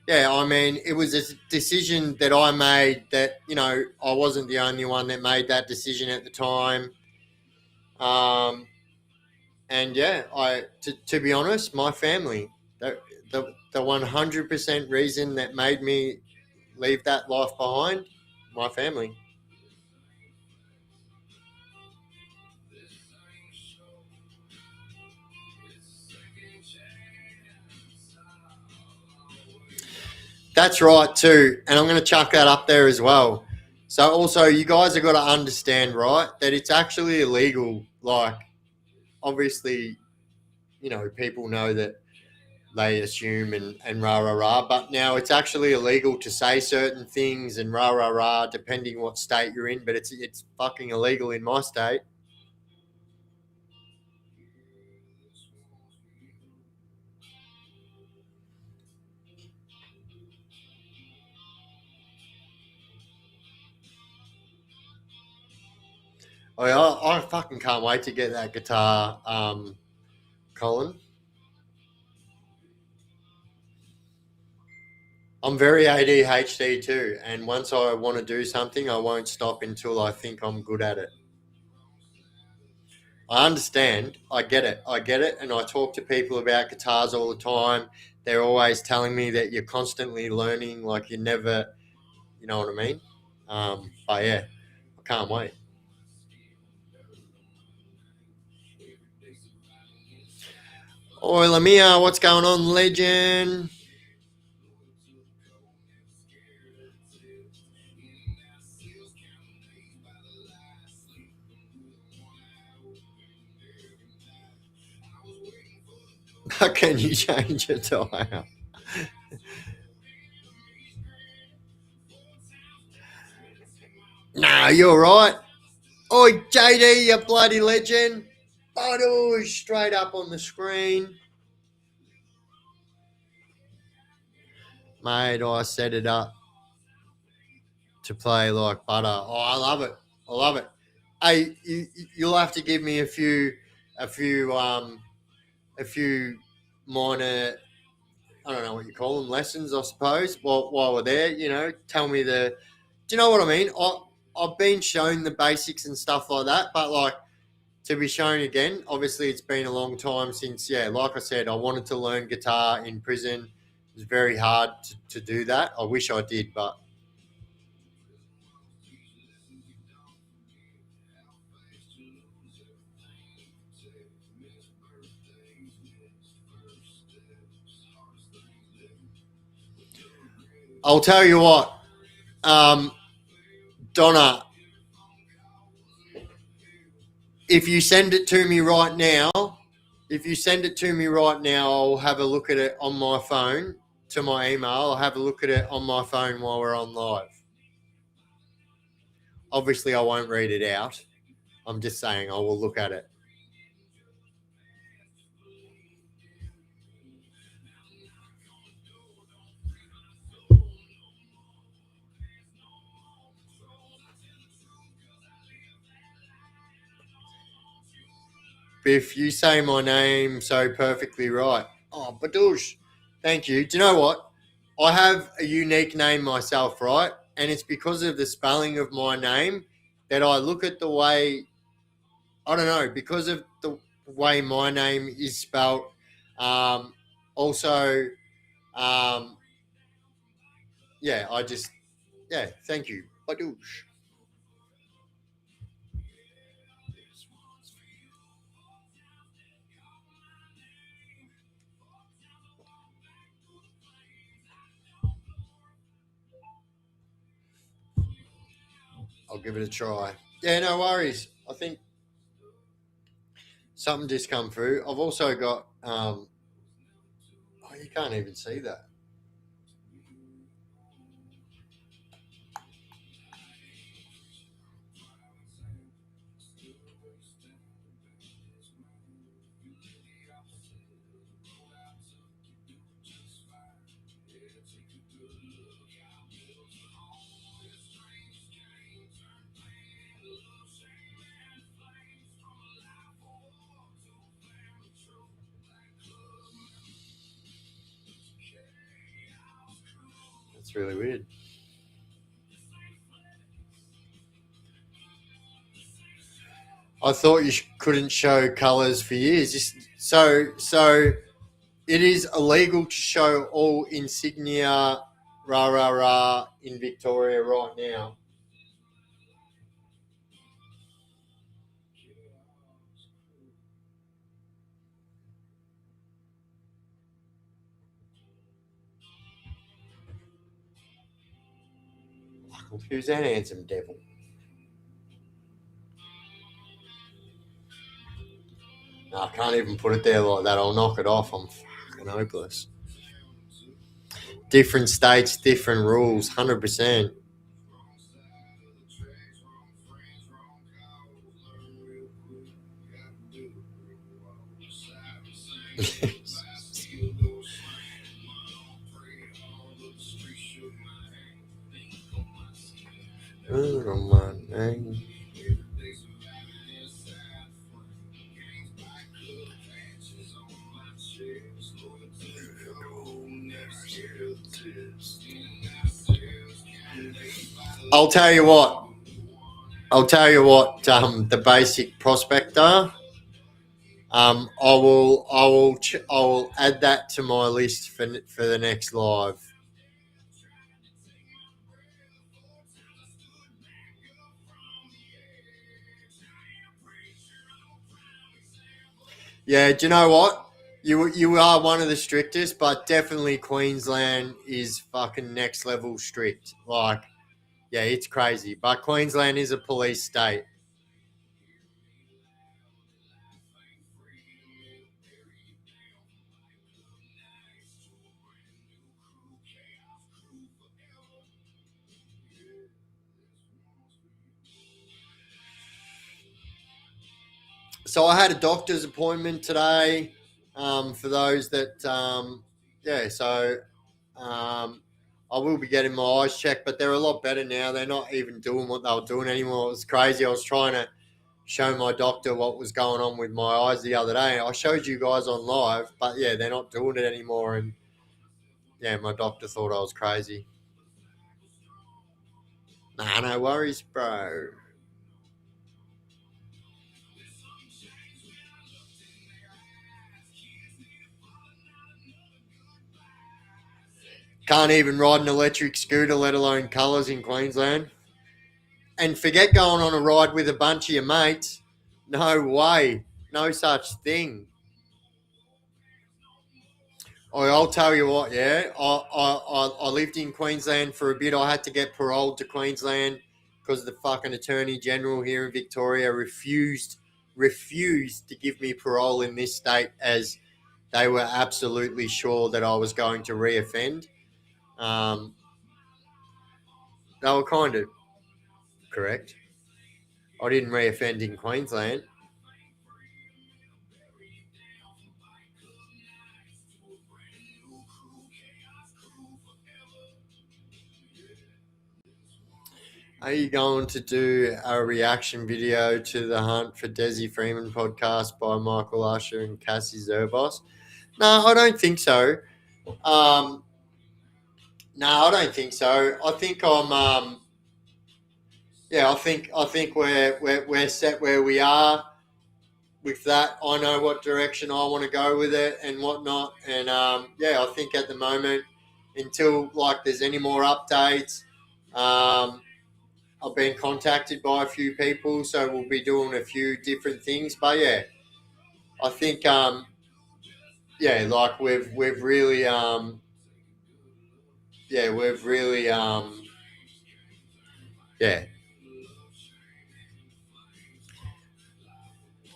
yeah, I mean, it was a decision that I made. That I wasn't the only one that made that decision at the time. Um, And yeah, to be honest, my family, the 100% reason that made me leave that life behind, my family. That's right too, and I'm going to chuck that up there as well. So also, you guys have got to understand, right, that it's actually illegal. Like, obviously, people know that they assume and rah rah rah, but now it's actually illegal to say certain things and rah rah rah, depending what state you're in. But it's fucking illegal in my state. I fucking can't wait to get that guitar, Colin. I'm very ADHD too, and once I want to do something, I won't stop until I think I'm good at it. I understand. I get it. And I talk to people about guitars all the time. They're always telling me that you're constantly learning, like you never, you know what I mean? But yeah, I can't wait. Oi, Lamia, what's going on, legend? How can you change a tire? Nah, you're right. Oi, JD, you bloody legend. Photo straight up on the screen. Mate, I set it up to play like butter. Oh, I love it. I love it. Hey, you'll have to give me a few, a few minor. I don't know what you call them, lessons, I suppose. While we're there, tell me the. Do you know what I mean? I've been shown the basics and stuff like that, but like to be shown again, obviously it's been a long time since. Yeah, like I said, I wanted to learn guitar in prison. It was very hard to do that. I wish I did, but I'll tell you what. Um, Donna, if you send it to me right now, if you send it to me right now, I'll have a look at it on my phone to my email. I'll have a look at it on my phone while we're on live. Obviously, I won't read it out. I'm just saying I will look at it. Biff, you say my name so perfectly right. Oh, Badoosh. Thank you. Do you know what? I have a unique name myself, right? And it's because of the spelling of my name that I look at the way, I don't know, because of the way my name is spelled. Um, also, um, yeah, yeah, thank you. Badoosh. I'll give it a try. Yeah, no worries. I think something just come through. I've also got, oh, you can't even see that. That's really weird. I thought you couldn't show colours for years. So it is illegal to show all insignia, rah rah rah, in Victoria right now. Who's that handsome devil? No, I can't even put it there like that. I'll knock it off. I'm fucking hopeless. Different states, different rules, 100%. I'll tell you what. The basic prospector. I will add that to my list for the next live. Yeah, do you know what? You are one of the strictest, but definitely Queensland is fucking next level strict. Like, yeah, it's crazy. But Queensland is a police state. So I had a doctor's appointment today. For those that, yeah, so I will be getting my eyes checked, but they're a lot better now. They're not even doing what they were doing anymore. It was crazy. I was trying to show my doctor what was going on with my eyes the other day. I showed you guys on live, but yeah, they're not doing it anymore. And yeah, my doctor thought I was crazy. Nah, no worries, bro. Can't even ride an electric scooter, let alone colours in Queensland. And forget going on a ride with a bunch of your mates. No way. No such thing. I'll tell you what, yeah. I lived in Queensland for a bit. I had to get paroled to Queensland because the fucking Attorney General here in Victoria refused to give me parole in this state as they were absolutely sure that I was going to reoffend. They were kind of correct. I didn't reoffend in Queensland. Are you going to do a reaction video to the Hunt for Desi Freeman podcast by Michael Usher and Cassie Zerbos? No, I don't think so. No, I don't think so. I think I'm. Yeah, I think we're set where we are with that. I know what direction I want to go with it and whatnot. And yeah, I think at the moment, until like there's any more updates, I've been contacted by a few people, so we'll be doing a few different things. But yeah, I think yeah, like we've really yeah, we've really yeah.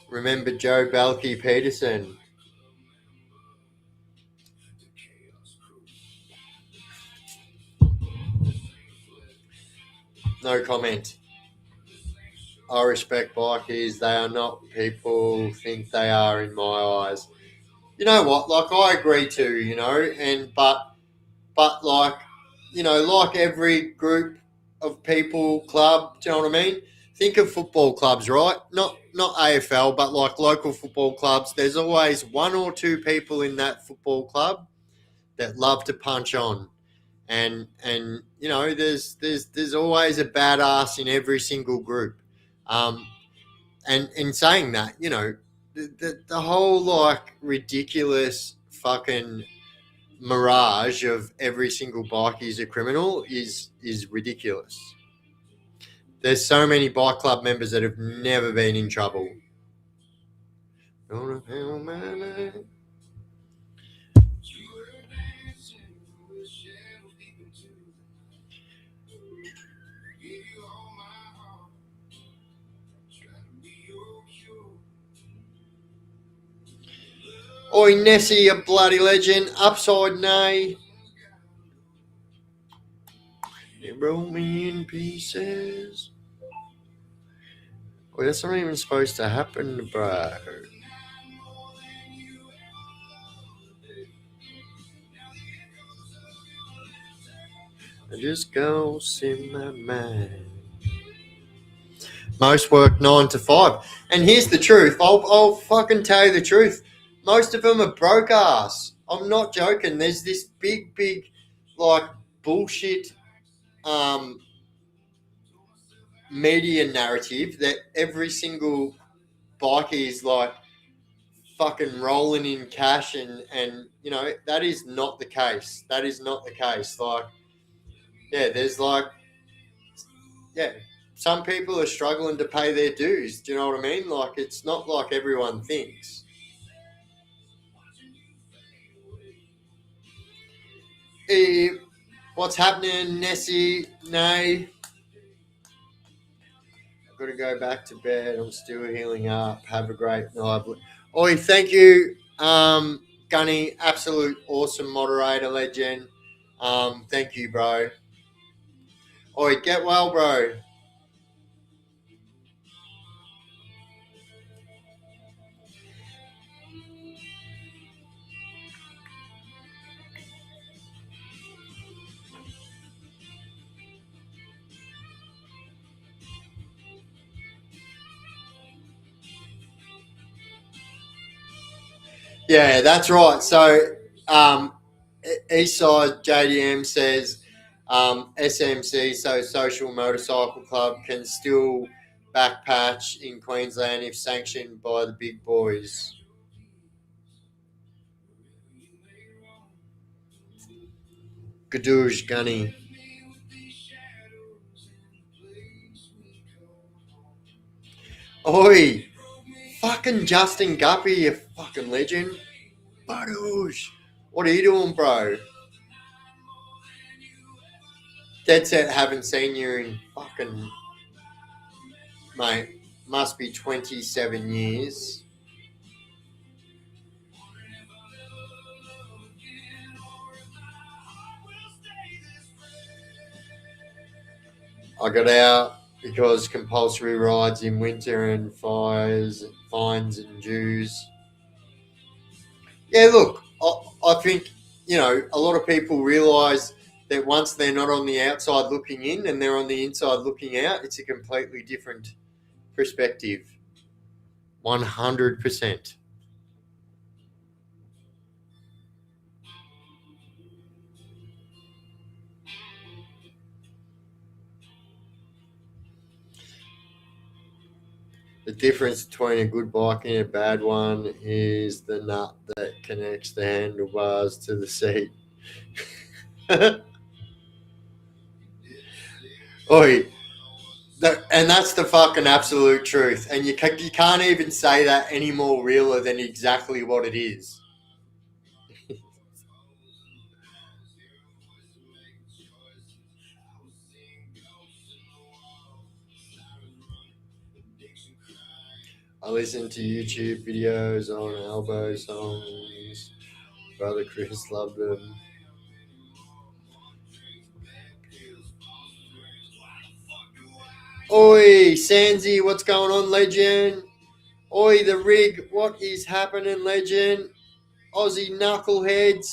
Remember Joe Balky Peterson? No comment. I respect bikies. They are not people think they are in my eyes. You know what? Like I agree too. You know, and but like like every group of people, club. Do you know what I mean? Think of football clubs, right? Not AFL, but like local football clubs. There's always one or two people in that football club that love to punch on. And there's always a badass in every single group. Um, And in saying that, you know, the whole like ridiculous fucking mirage of every single bikie is a criminal is ridiculous. There's so many bike club members that have never been in trouble. Oi, Nessie, a bloody legend. Upside nay. You roll me in pieces. Well, that's not even supposed to happen, bro. I just goes in my mind. Most work 9 to 5. And here's the truth. I'll fucking tell you the truth. Most of them are broke ass. I'm not joking. There's this big, like, bullshit media narrative that every single bikie is like fucking rolling in cash and you know, that is not the case. That is not the case. Like, yeah, there's like, yeah, some people are struggling to pay their dues. Do you know what I mean? Like, it's not like everyone thinks. What's happening, Nessie? Nay. I've got to go back to bed. I'm still healing up. Have a great night. Oi, thank you, Gunny. Absolute awesome moderator, legend. Thank you, bro. Oi, get well, bro. Yeah, that's right. So, Eastside JDM says SMC, so Social Motorcycle Club, can still backpatch in Queensland if sanctioned by the big boys. Gadoosh Gunny. Oi! Fucking Justin Guppy, you fucking legend. Badoosh. What are you doing, bro? Dead set haven't seen you in fucking, mate, must be 27 years. I got out because compulsory rides in winter and fines and dues. Yeah, look, I think, you know, a lot of people realise that once they're not on the outside looking in and they're on the inside looking out, it's a completely different perspective. 100%. The difference between a good bike and a bad one is the nut that connects the handlebars to the seat. Oi, and that's the fucking absolute truth. And you can't even say that any more realer than exactly what it is. I listen to YouTube videos on elbow songs. Brother Chris loved them. Oi, Sansi, what's going on, legend? Oi, the rig, what is happening, legend? Aussie knuckleheads.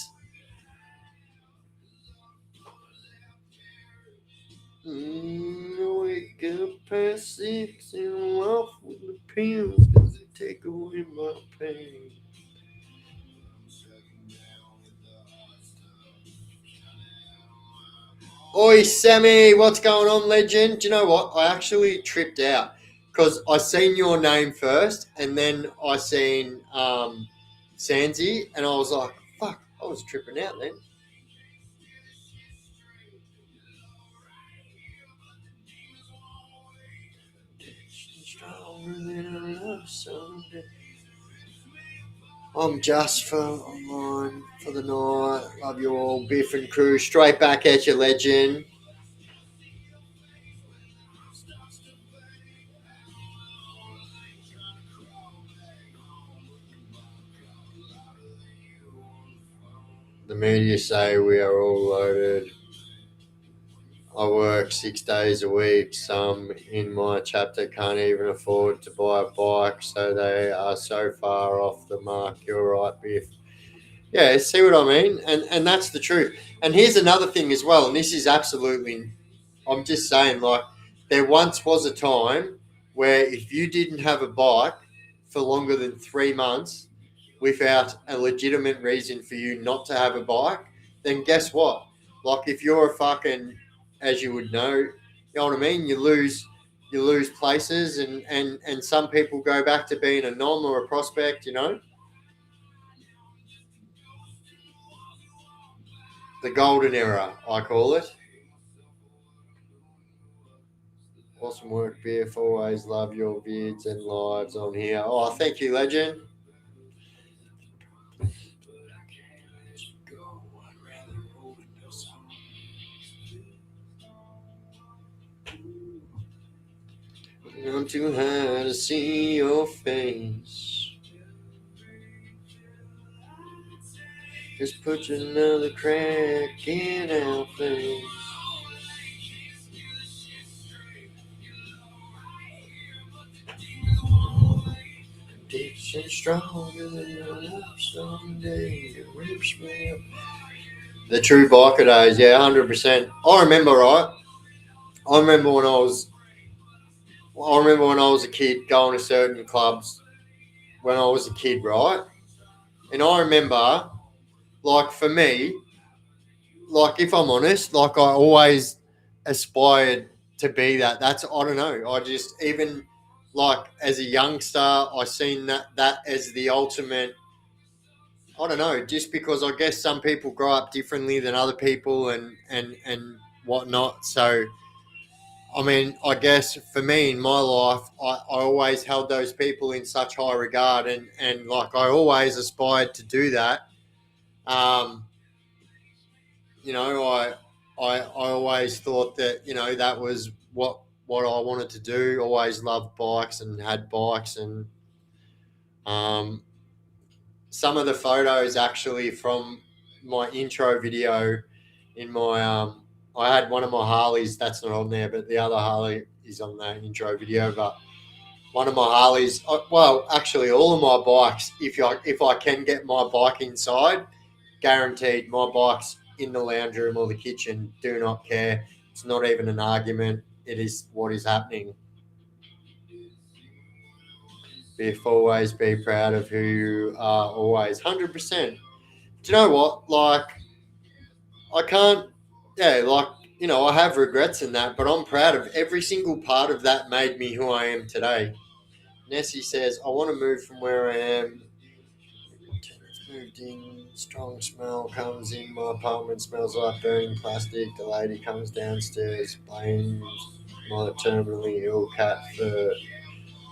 I wake up past 6 and I'm off with the pills because they take away my pain. Oi, Sammy, what's going on, legend? Do you know what? I actually tripped out because I seen your name first, and then I seen Sansi, and I was like, fuck, I was tripping out then. I'm just for online for the night. Love you all, Biff and crew. Straight back at you, legend. The media say we are all loaded. I work 6 days a week. Some in my chapter can't even afford to buy a bike, so they are so far off the mark. You're right, Biff. Yeah, see what I mean? And that's the truth. And here's another thing as well, and this is absolutely, I'm just saying, like, there once was a time where if you didn't have a bike for longer than 3 months without a legitimate reason for you not to have a bike, then guess what? Like, if you're a fucking, as you would know, you know what I mean? You lose places, and some people go back to being a nom or a prospect, you know? The golden era, I call it. Awesome work, Biff. Always love your vids and lives on here. Oh, thank you, legend. I'm too high to see your face. Just put another crack in our face. Addiction stronger than love someday. It rips me up. The true biker days, yeah, 100%. I remember, right? I remember when I was a kid going to certain clubs when I was a kid, right? And I remember, like, for me, like, if I'm honest, like, I always aspired to be that. That's, I don't know. I just, even like as a youngster, I seen that as the ultimate. I don't know, just because I guess some people grow up differently than other people, and whatnot. So, I mean, I guess for me in my life, I always held those people in such high regard, and like I always aspired to do that. Um, you know, I always thought that, you know, that was what I wanted to do. Always loved bikes and had bikes, and um, some of the photos actually from my intro video in my I had one of my Harleys that's not on there, but the other Harley is on that intro video. But one of my Harleys, well, actually all of my bikes, if I can get my bike inside, guaranteed my bike's in the lounge room or the kitchen. Do not care. It's not even an argument. It is what is happening. Biff, always be proud of who you are. Always 100%. Do you know what? Like, I can't. Yeah, like, you know, I have regrets in that, but I'm proud of every single part of that. Made me who I am today. Nessie says, I want to move from where I am. Tenants moved in. Strong smell comes in. My apartment smells like burning plastic. The lady comes downstairs, blames my terminally ill cat for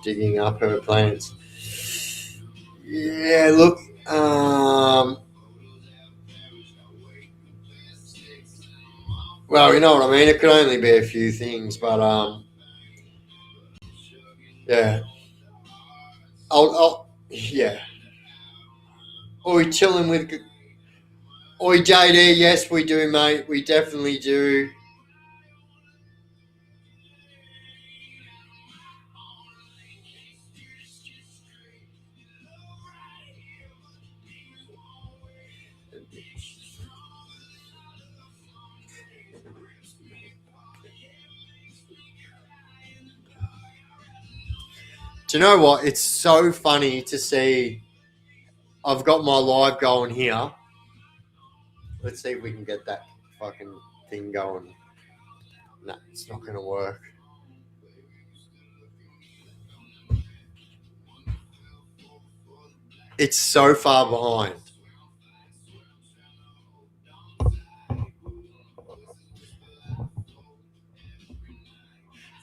digging up her plants. Yeah, look, well, you know what I mean. It could only be a few things, but yeah, yeah. Oi, chilling with. Oi, JD. Yes, we do, mate. We definitely do. Do you know what? It's so funny to see. I've got my live going here. Let's see if we can get that fucking thing going. No, it's not going to work. It's so far behind.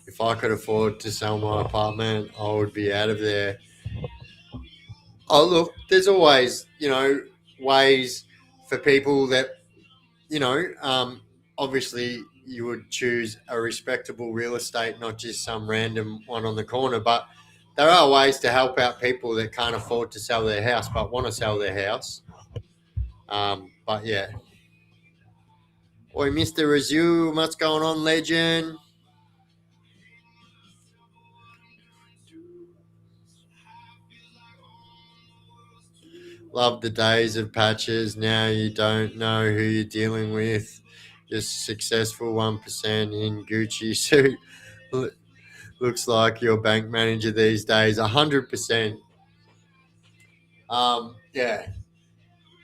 If I could afford to sell my apartment, I would be out of there. Oh, look, there's always, ways for people that, obviously you would choose a respectable real estate, not just some random one on the corner. But there are ways to help out people that can't afford to sell their house but want to sell their house. But yeah. Oi, Mr. Razoo, what's going on, legend? Love the days of patches. Now you don't know who you're dealing with. Just successful 1% in Gucci suit. Looks like your bank manager these days. 100%. Yeah.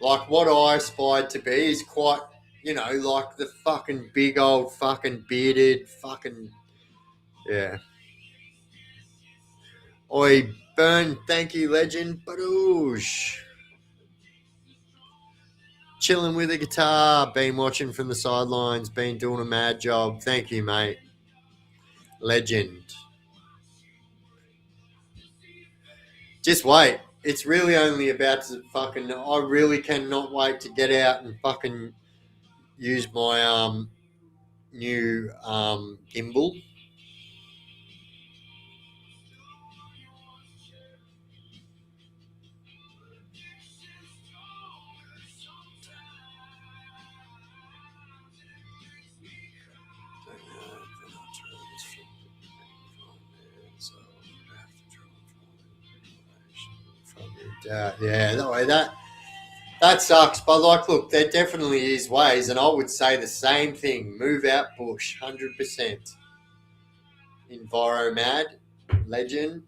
Like what I aspired to be is quite, like the fucking big old fucking bearded fucking, yeah. Oi, Burn, thank you, legend. Badoosh. Chilling with a guitar, been watching from the sidelines, been doing a mad job. Thank you, mate. Legend. Just wait. It's really only about to fucking. I really cannot wait to get out and fucking use my new gimbal. Yeah, that sucks. But like, look, there definitely is ways, and I would say the same thing. Move out bush, 100%. Enviromad, legend.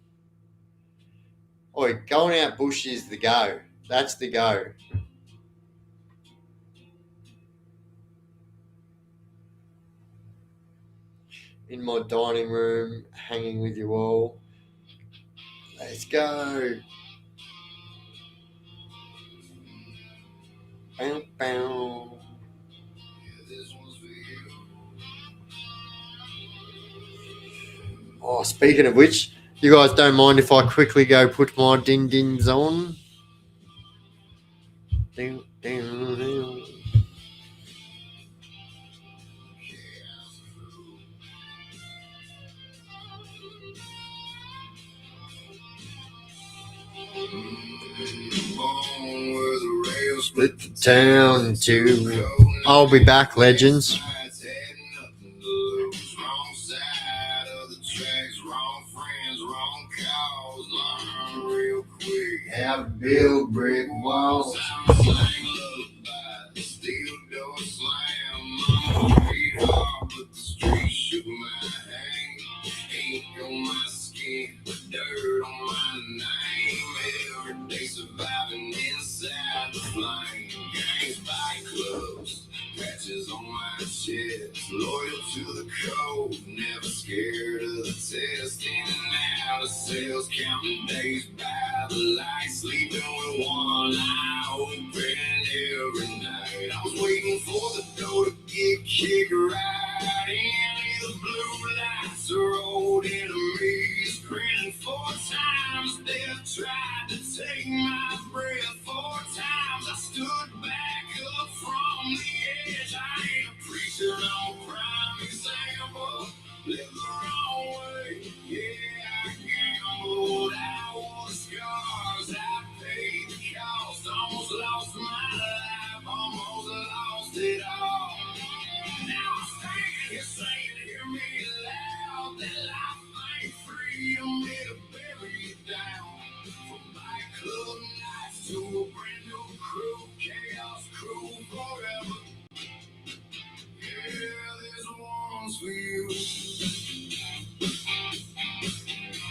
Oi, going out bush is the go. That's the go. In my dining room, hanging with you all. Let's go. Bow, bow. Oh, speaking of which, you guys don't mind if I quickly go put my ding dings on? Ding, ding, ding. Split the town in two. I'll be back, legends. How to build brick walls. Dirt on my name, every day surviving inside the flame. Gangs, bike clubs, patches on my chest. Loyal to the code, never scared of the test. In and out of cells, counting days by the light. Sleeping with one eye open every night. I was waiting for the door to get kicked right in. The blue lights rolled into me. Grinning 4 times, they've tried to take my breath 4 times. I stood back up from the edge. I ain't a preacher, no prime example. Lived the wrong way, yeah, I gambled. I wore the scars, I paid the cost. Almost lost my life, almost lost it all. Now I stand here saying, hear me loud, that life ain't free. I'm here to bury you down. From my club nights to a brand new crew, chaos crew forever. Yeah, this one's for you.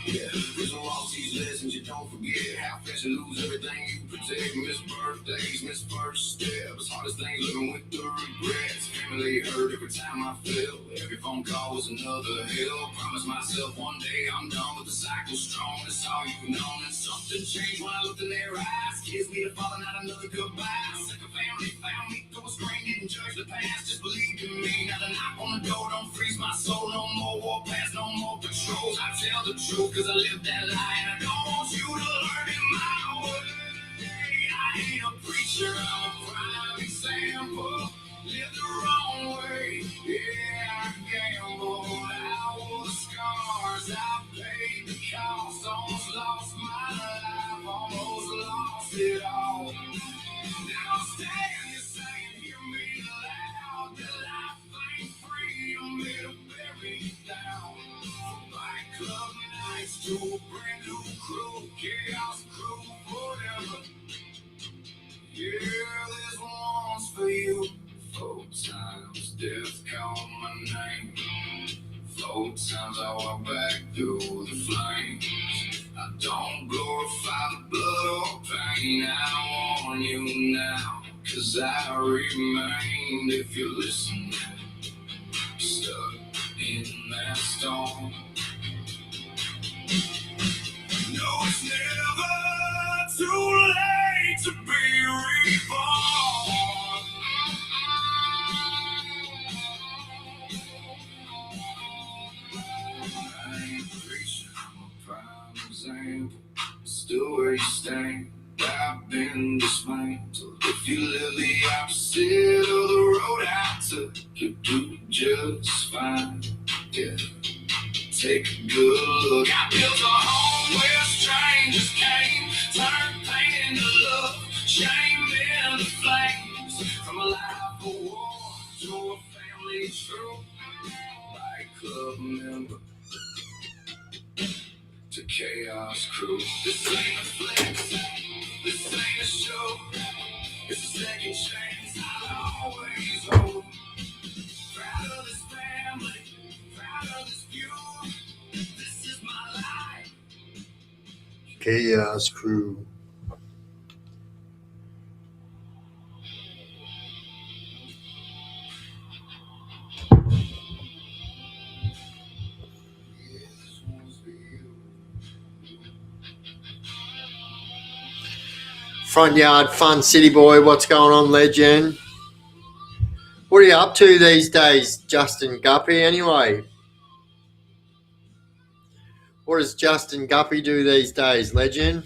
Yeah, there's no lost these lessons you don't forget. How fast you lose everything you protect. Miss birthdays, miss first steps. Hardest thing living with the regrets. family hurt every time I fell. Every phone call was another hell. Promised myself one day I'm done with the cycle strong. It's all you've known, and something changed when I looked in their eyes. Kids me to falling out another goodbye. Second family found me, go scream, didn't judge the past, just believed in me. Now the knock on the door don't freeze my soul. No more war paths, no more patrols. I tell the truth cause I live that lie, and I don't want you to learn it my way. I ain't a preacher, I'm a prime example. Live the wrong way, yeah, I gambled. I wore the scars, I paid the cost. Almost lost my life, almost lost it all. Now I'm standing saying, hear me loud. The life ain't free, I'm here to bury you down. From Fight Club nights to a brand new crew, chaos crew, whatever. Yeah, this one's for you. 4 times death called my name. 4 times I walk back through the flames. I don't glorify the blood or pain. I warn you now, cause I remain. If you listen, stuck in that storm. No, it's never too late to be reborn. I ain't preaching, I'm a prime example. Still where you stand, I've been dismantled. If you live the opposite of the road I took, you do just fine. Yeah, take a good look. I built a home where strangers came, turned pain into love, shame into flames. From a life of war to a family true, Fight Club member to chaos crew. This ain't a flex, this ain't a show. It's a second chance I'll always hold. Proud of this family, proud of this view. This is my life. Chaos Crew. Front Yard Fun City Boy, what's going on, legend? What are you up to these days, Justin Guppy, anyway? What does Justin Guppy do these days, legend?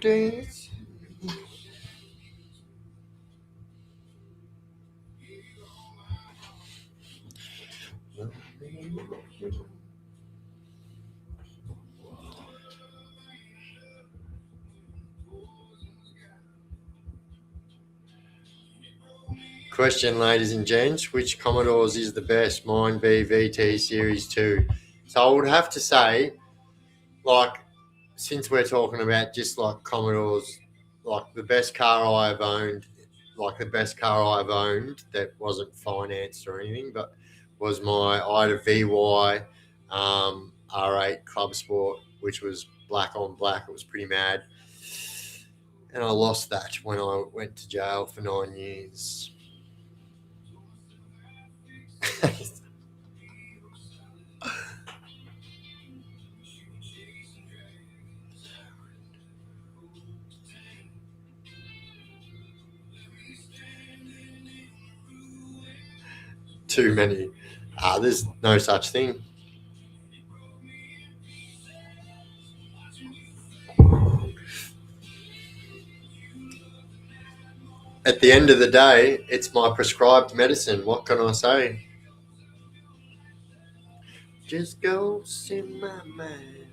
Dance. Question, ladies and gents, which Commodores is the best? Mine be VT Series 2. So I would have to say, like, since we're talking about just like Commodores, like the best car I've owned, that wasn't financed or anything, but was I had a VY R8 Club Sport, which was black on black. It was pretty mad. And I lost that when I went to jail for 9 years. Too many. There's no such thing. at the end of the day, it's my prescribed medicine. What can I say? Just goes in my mind.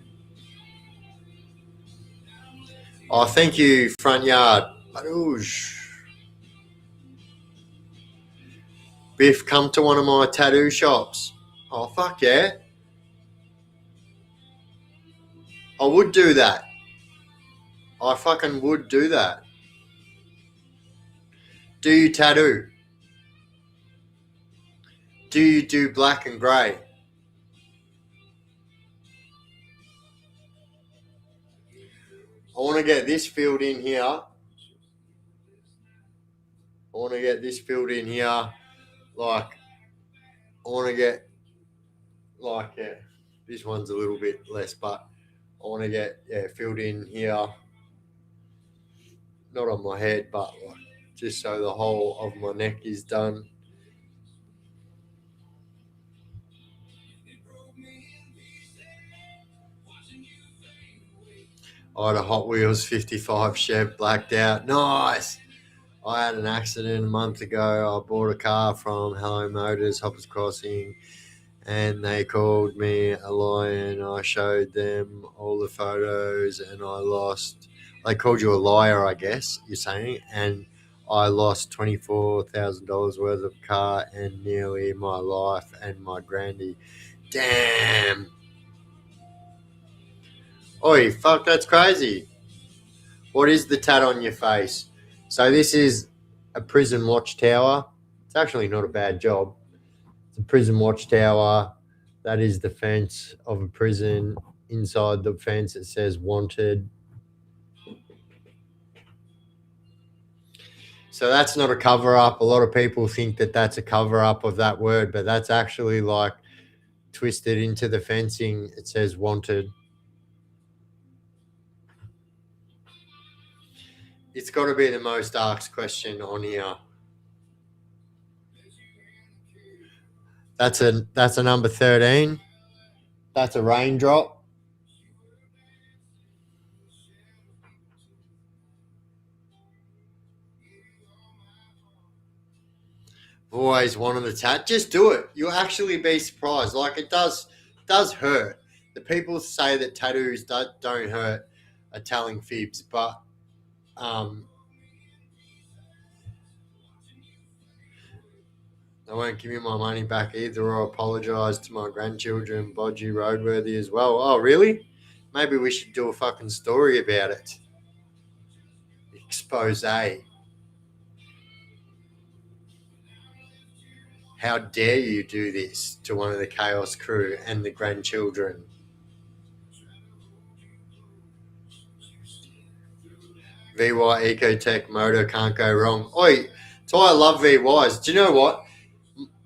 Oh, thank you, front yard. Badoosh. Biff, come to one of my tattoo shops. Oh, fuck yeah. I would do that. I fucking would do that. Do you tattoo? Do you do black and grey? I want to get this filled in here. I want to get this filled in here. Like, I want to get, like, yeah, this one's a little bit less, but I want to get, filled in here. Not on my head, but like, just so the whole of my neck is done. I had a Hot Wheels 55 Chev blacked out. Nice. I had an accident a month ago. I bought a car from Hello Motors, Hoppers Crossing, and they called me a lion. I showed them all the photos and I lost. They called you a liar, I guess you're saying, and I lost $24,000 worth of car and nearly my life and my grandy. Damn. Oi, fuck, that's crazy. What is the tat on your face? So this is a prison watchtower. It's actually not a bad job. It's a prison watchtower. That is the fence of a prison. Inside the fence it says wanted. So that's not a cover up. A lot of people think that that's a cover up of that word, but that's actually like twisted into the fencing. It says wanted. It's got to be the most asked question on here. That's a number 13. That's a raindrop. Always wanted the tat. Just do it. You'll actually be surprised. Like it does hurt. The people say that tattoos don't hurt are telling fibs, but they won't give me my money back either or apologise to my grandchildren, Bodgy Roadworthy as well. Oh, really? Maybe we should do a fucking story about it. Expose. How dare you do this to one of the Chaos crew and the grandchildren? VY Ecotech Motor can't go wrong. Oi, that's why I love VYs. Do you know what?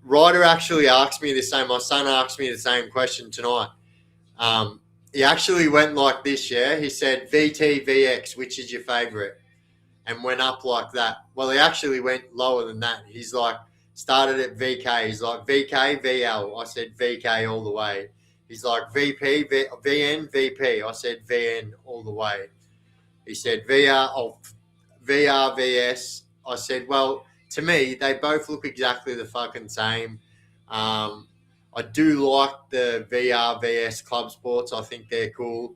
Ryder actually asked me the same. My son asked me the same question tonight. He actually went like this, yeah? He said, VT, VX, which is your favourite? And went up like that. Well, he actually went lower than that. He's like, started at VK. He's like, VK, VL. I said, VK all the way. He's like, VP, VN, VP. I said, VN all the way. He said, VR, VS. I said, well, to me, they both look exactly the fucking same. I do like the VR, VS Club Sports. I think they're cool.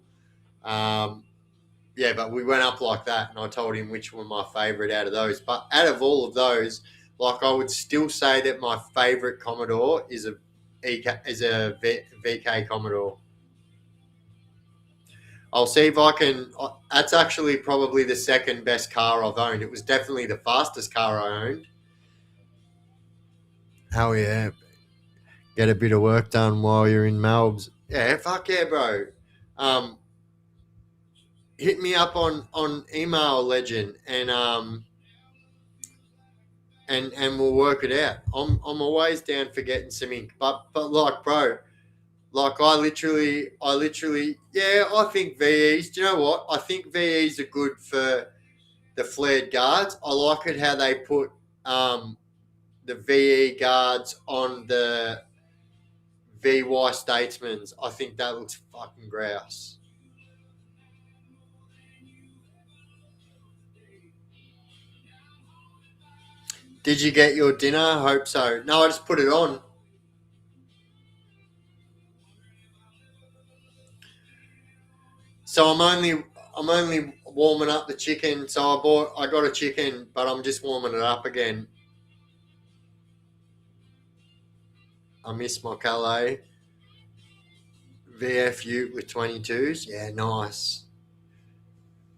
Yeah, but we went up like that, and I told him which were my favourite out of those. But out of all of those, like I would still say that my favourite Commodore is a VK Commodore. I'll see if I can. That's actually probably the second best car I've owned. It was definitely the fastest car I owned. Hell yeah. Get a bit of work done while you're in Melbs. Yeah, fuck yeah, bro. Hit me up on email, legend, and we'll work it out. I'm always down for getting some ink, but like, bro, like I literally, yeah, I think VEs. Do you know what? I think VEs are good for the flared guards. I like it how they put the VE guards on the VY Statesmans. I think that looks fucking grouse. Did you get your dinner? Hope so. No, I just put it on. So I'm only warming up the chicken. So I got a chicken, but I'm just warming it up again. I miss my Calais. VF Ute with 22s. Yeah, nice.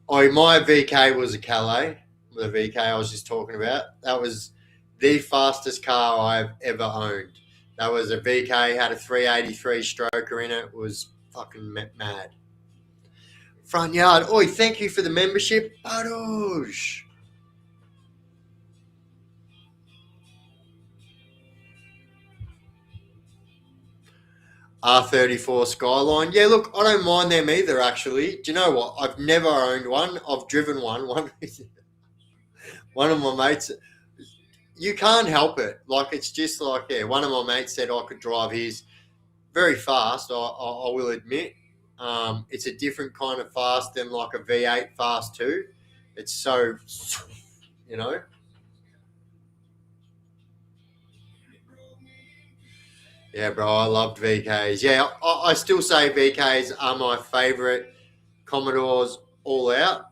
Oh, my VK was a Calais. The VK I was just talking about. That was the fastest car I've ever owned. That was a VK, had a 383 stroker in it. It was fucking mad. Front yard. Oi, thank you for the membership. Badoosh. R34 Skyline. Yeah, look, I don't mind them either, actually. Do you know what? I've never owned one. I've driven one. One of my mates, you can't help it. Like, it's just like, yeah, one of my mates said I could drive his very fast, I will admit. It's a different kind of fast than like a V8 fast too. It's so, you know. Yeah, bro, I loved VKs. Yeah, I still say VKs are my favourite Commodores all out.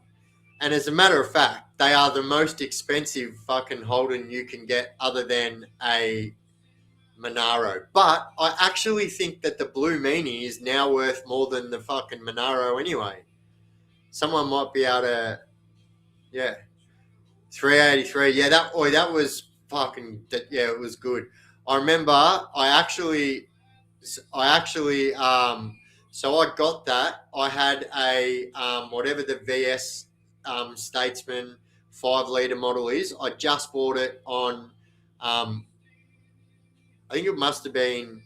And as a matter of fact, they are the most expensive fucking Holden you can get other than a Monaro. But I actually think that the Blue Meanie is now worth more than the fucking Monaro anyway. Someone might be able to, yeah, 383. Yeah, that was fucking, yeah, it was good. I remember so I got that. I had a whatever the VS Statesman 5 litre model is. I just bought it on, I think it must have been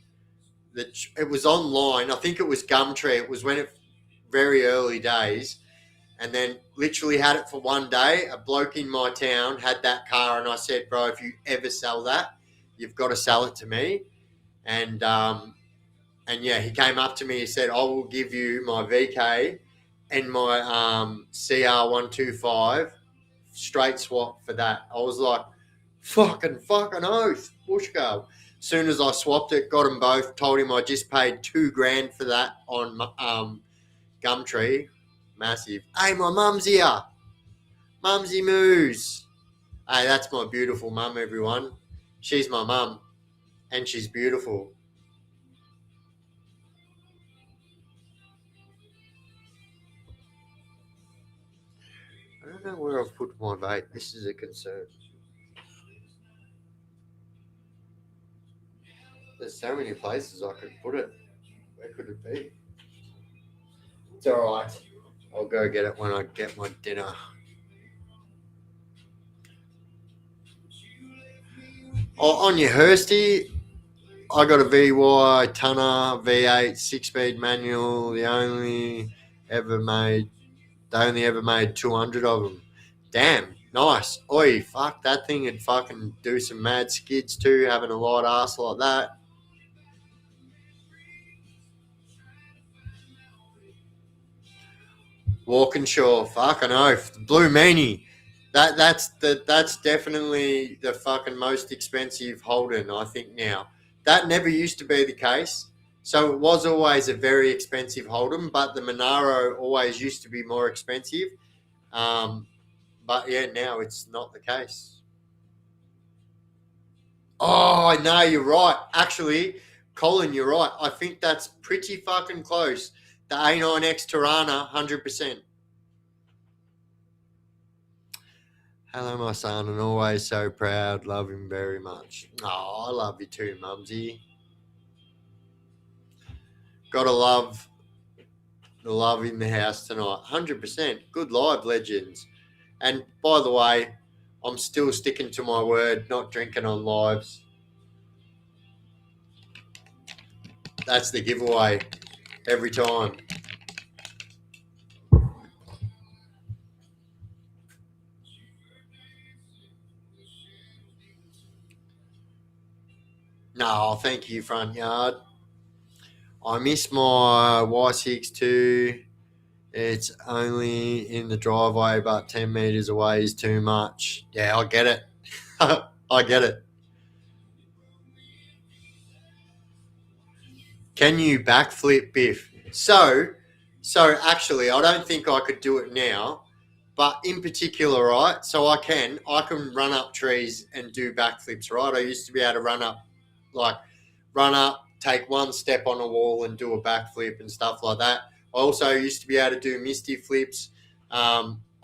it was online. I think it was Gumtree. It was when it very early days, and then literally had it for one day. A bloke in my town had that car, and I said, "Bro, if you ever sell that, you've got to sell it to me." And yeah, he came up to me. He said, "I will give you my VK and my CR125 straight swap for that." I was like, fucking oath, Bushko. Soon as I swapped it, got them both, told him I just paid $2,000 for that on Gumtree. Massive. Hey, my mum's here. Mumsy Moose. Hey, that's my beautiful mum, everyone. She's my mum, and she's beautiful. I don't know where I've put my vape. This is a concern. There's so many places I could put it. Where could it be? It's all right. I'll go get it when I get my dinner. Oh, on your Hursty, I got a VY Tunner V8 6-speed manual. They only ever made 200 of them. Damn, nice. Oi, fuck, that thing would fucking do some mad skids too, having a light ass like that. Walkinshaw, fucking oath. Blue Meanie. That's definitely the fucking most expensive Holden, I think now. That never used to be the case. So it was always a very expensive Holden, but the Monaro always used to be more expensive. But yeah, now it's not the case. Oh, no, you're right. Actually, Colin, you're right. I think that's pretty fucking close. The A9X Tirana, 100%. Hello, my son, and always so proud. Love him very much. Oh, I love you too, Mumsy. Gotta love the love in the house tonight. 100%. Good live, legends. And by the way, I'm still sticking to my word, not drinking on lives. That's the giveaway every time. No, thank you, front yard. I miss my Y6 too. It's only in the driveway, but 10 metres away is too much. Yeah, I get it. I I get it. Can you backflip, Biff? So actually, I don't think I could do it now, but in particular, right? So I can run up trees and do backflips, right? I used to be able to run up, take one step on a wall and do a backflip and stuff like that. I also used to be able to do misty flips.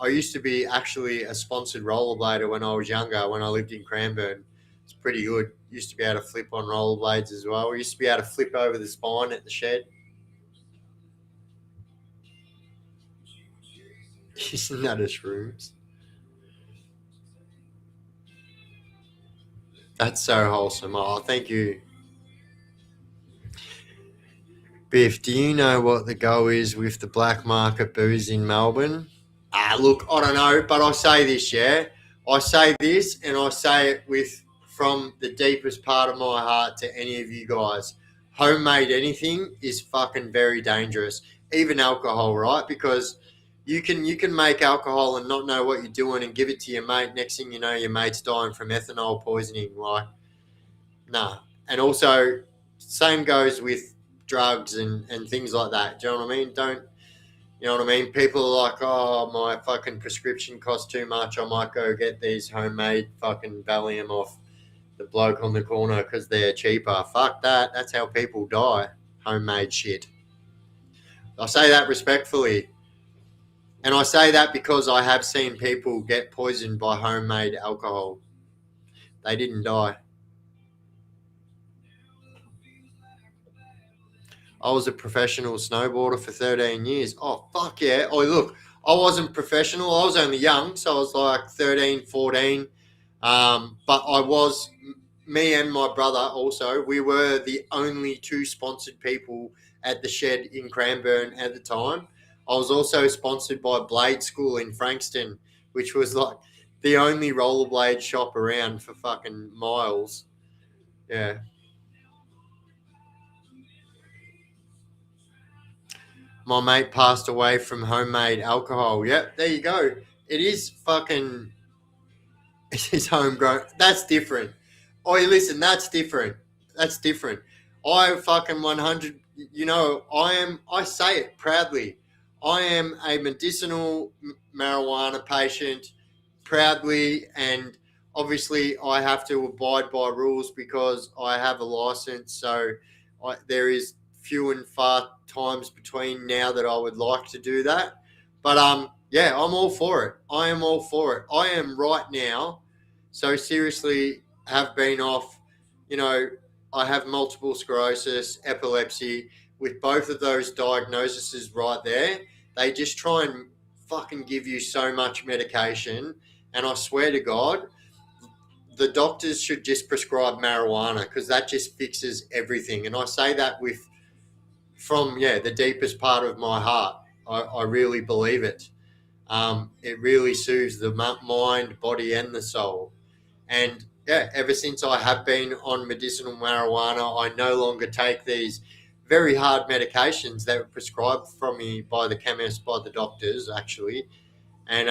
I used to be actually a sponsored rollerblader when I was younger, when I lived in Cranbourne. It's pretty good. Used to be able to flip on rollerblades as well. We used to be able to flip over the spine at the shed. Isn't that a shrooms? That's so wholesome. Oh, thank you. Biff, do you know what the go is with the black market booze in Melbourne? Look, I don't know, but I say this, yeah? I say this and I say it from the deepest part of my heart to any of you guys. Homemade anything is fucking very dangerous. Even alcohol, right? Because you can make alcohol and not know what you're doing and give it to your mate. Next thing you know, your mate's dying from ethanol poisoning. Like, nah. And also, same goes with drugs and things like that. Do you know what I mean? You know what I mean? People are like, oh, my fucking prescription costs too much. I might go get these homemade fucking Valium off the bloke on the corner because they're cheaper. Fuck that. That's how people die. Homemade shit. I say that respectfully. And I say that because I have seen people get poisoned by homemade alcohol. They didn't die. I was a professional snowboarder for 13 years. Oh, fuck yeah. Oh, look, I wasn't professional. I was only young, so I was like 13, 14. But me and my brother also, we were the only two sponsored people at the shed in Cranbourne at the time. I was also sponsored by Blade School in Frankston, which was like the only rollerblade shop around for fucking miles. Yeah. My mate passed away from homemade alcohol. Yep, there you go. It is fucking. It is homegrown. That's different. Oh, listen, that's different. That's different. I fucking 100. You know, I say it proudly. I am a medicinal marijuana patient, proudly, and obviously I have to abide by rules because I have a license. So there is few and far times between now that I would like to do that. But yeah, I'm all for it. I am all for it. I am right now. So seriously, have been off. You know, I have multiple sclerosis, epilepsy. With both of those diagnoses right there, they just try and fucking give you so much medication. And I swear to God, the doctors should just prescribe marijuana because that just fixes everything. And I say that from the deepest part of my heart. I really believe it. It really soothes the mind, body, and the soul. And yeah, ever since I have been on medicinal marijuana, I no longer take these very hard medications that were prescribed from me by the chemist, by the doctors, actually. And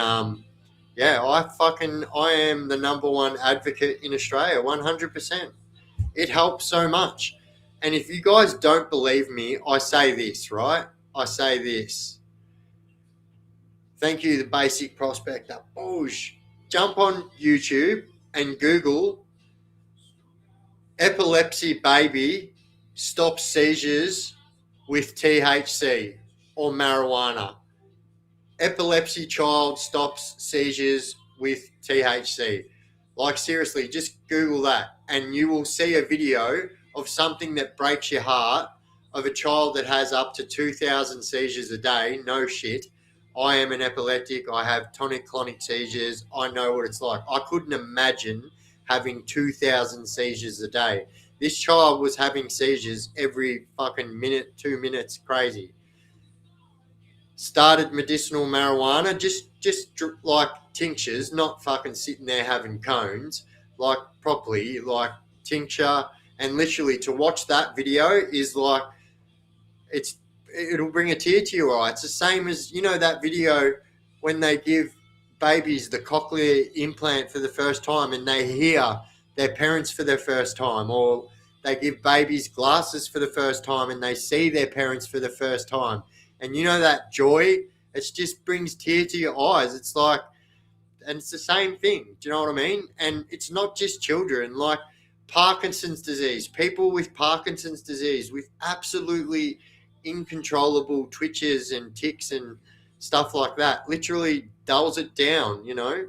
yeah, I am the number one advocate in Australia, 100%. It helps so much. And if you guys don't believe me, I say this, right? I say this. Thank you, the basic prospector. Boosh. Jump on YouTube and Google epilepsy baby stops seizures with THC or marijuana. Epilepsy child stops seizures with THC. Like, seriously, just Google that and you will see a video of something that breaks your heart, of a child that has up to 2,000 seizures a day. No shit. I am an epileptic. I have tonic-clonic seizures. I know what it's like. I couldn't imagine having 2,000 seizures a day. This child was having seizures every fucking minute, 2 minutes. Crazy. Started medicinal marijuana, just like tinctures, not fucking sitting there having cones, like properly, like tincture. And literally to watch that video is like, it'll bring a tear to your eye. It's the same as, you know, that video when they give babies the cochlear implant for the first time and they hear their parents for their first time, or they give babies glasses for the first time and they see their parents for the first time. And you know that joy, it just brings tears to your eyes. It's like, and it's the same thing. Do you know what I mean? And it's not just children, like Parkinson's disease, people with Parkinson's disease, with absolutely uncontrollable twitches and tics and stuff like that, literally dulls it down, you know?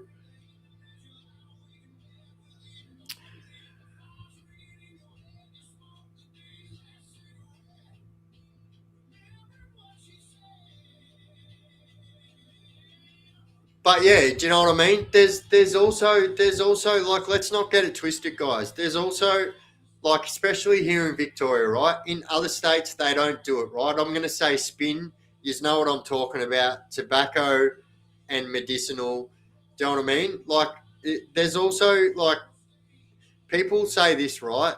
But yeah, do you know what I mean? There's also like, let's not get it twisted, guys. There's also like, especially here in Victoria, right? In other states they don't do it, right? I'm gonna say spin. You know what I'm talking about? Tobacco and medicinal. Do you know what I mean? Like, there's also like, people say this, right?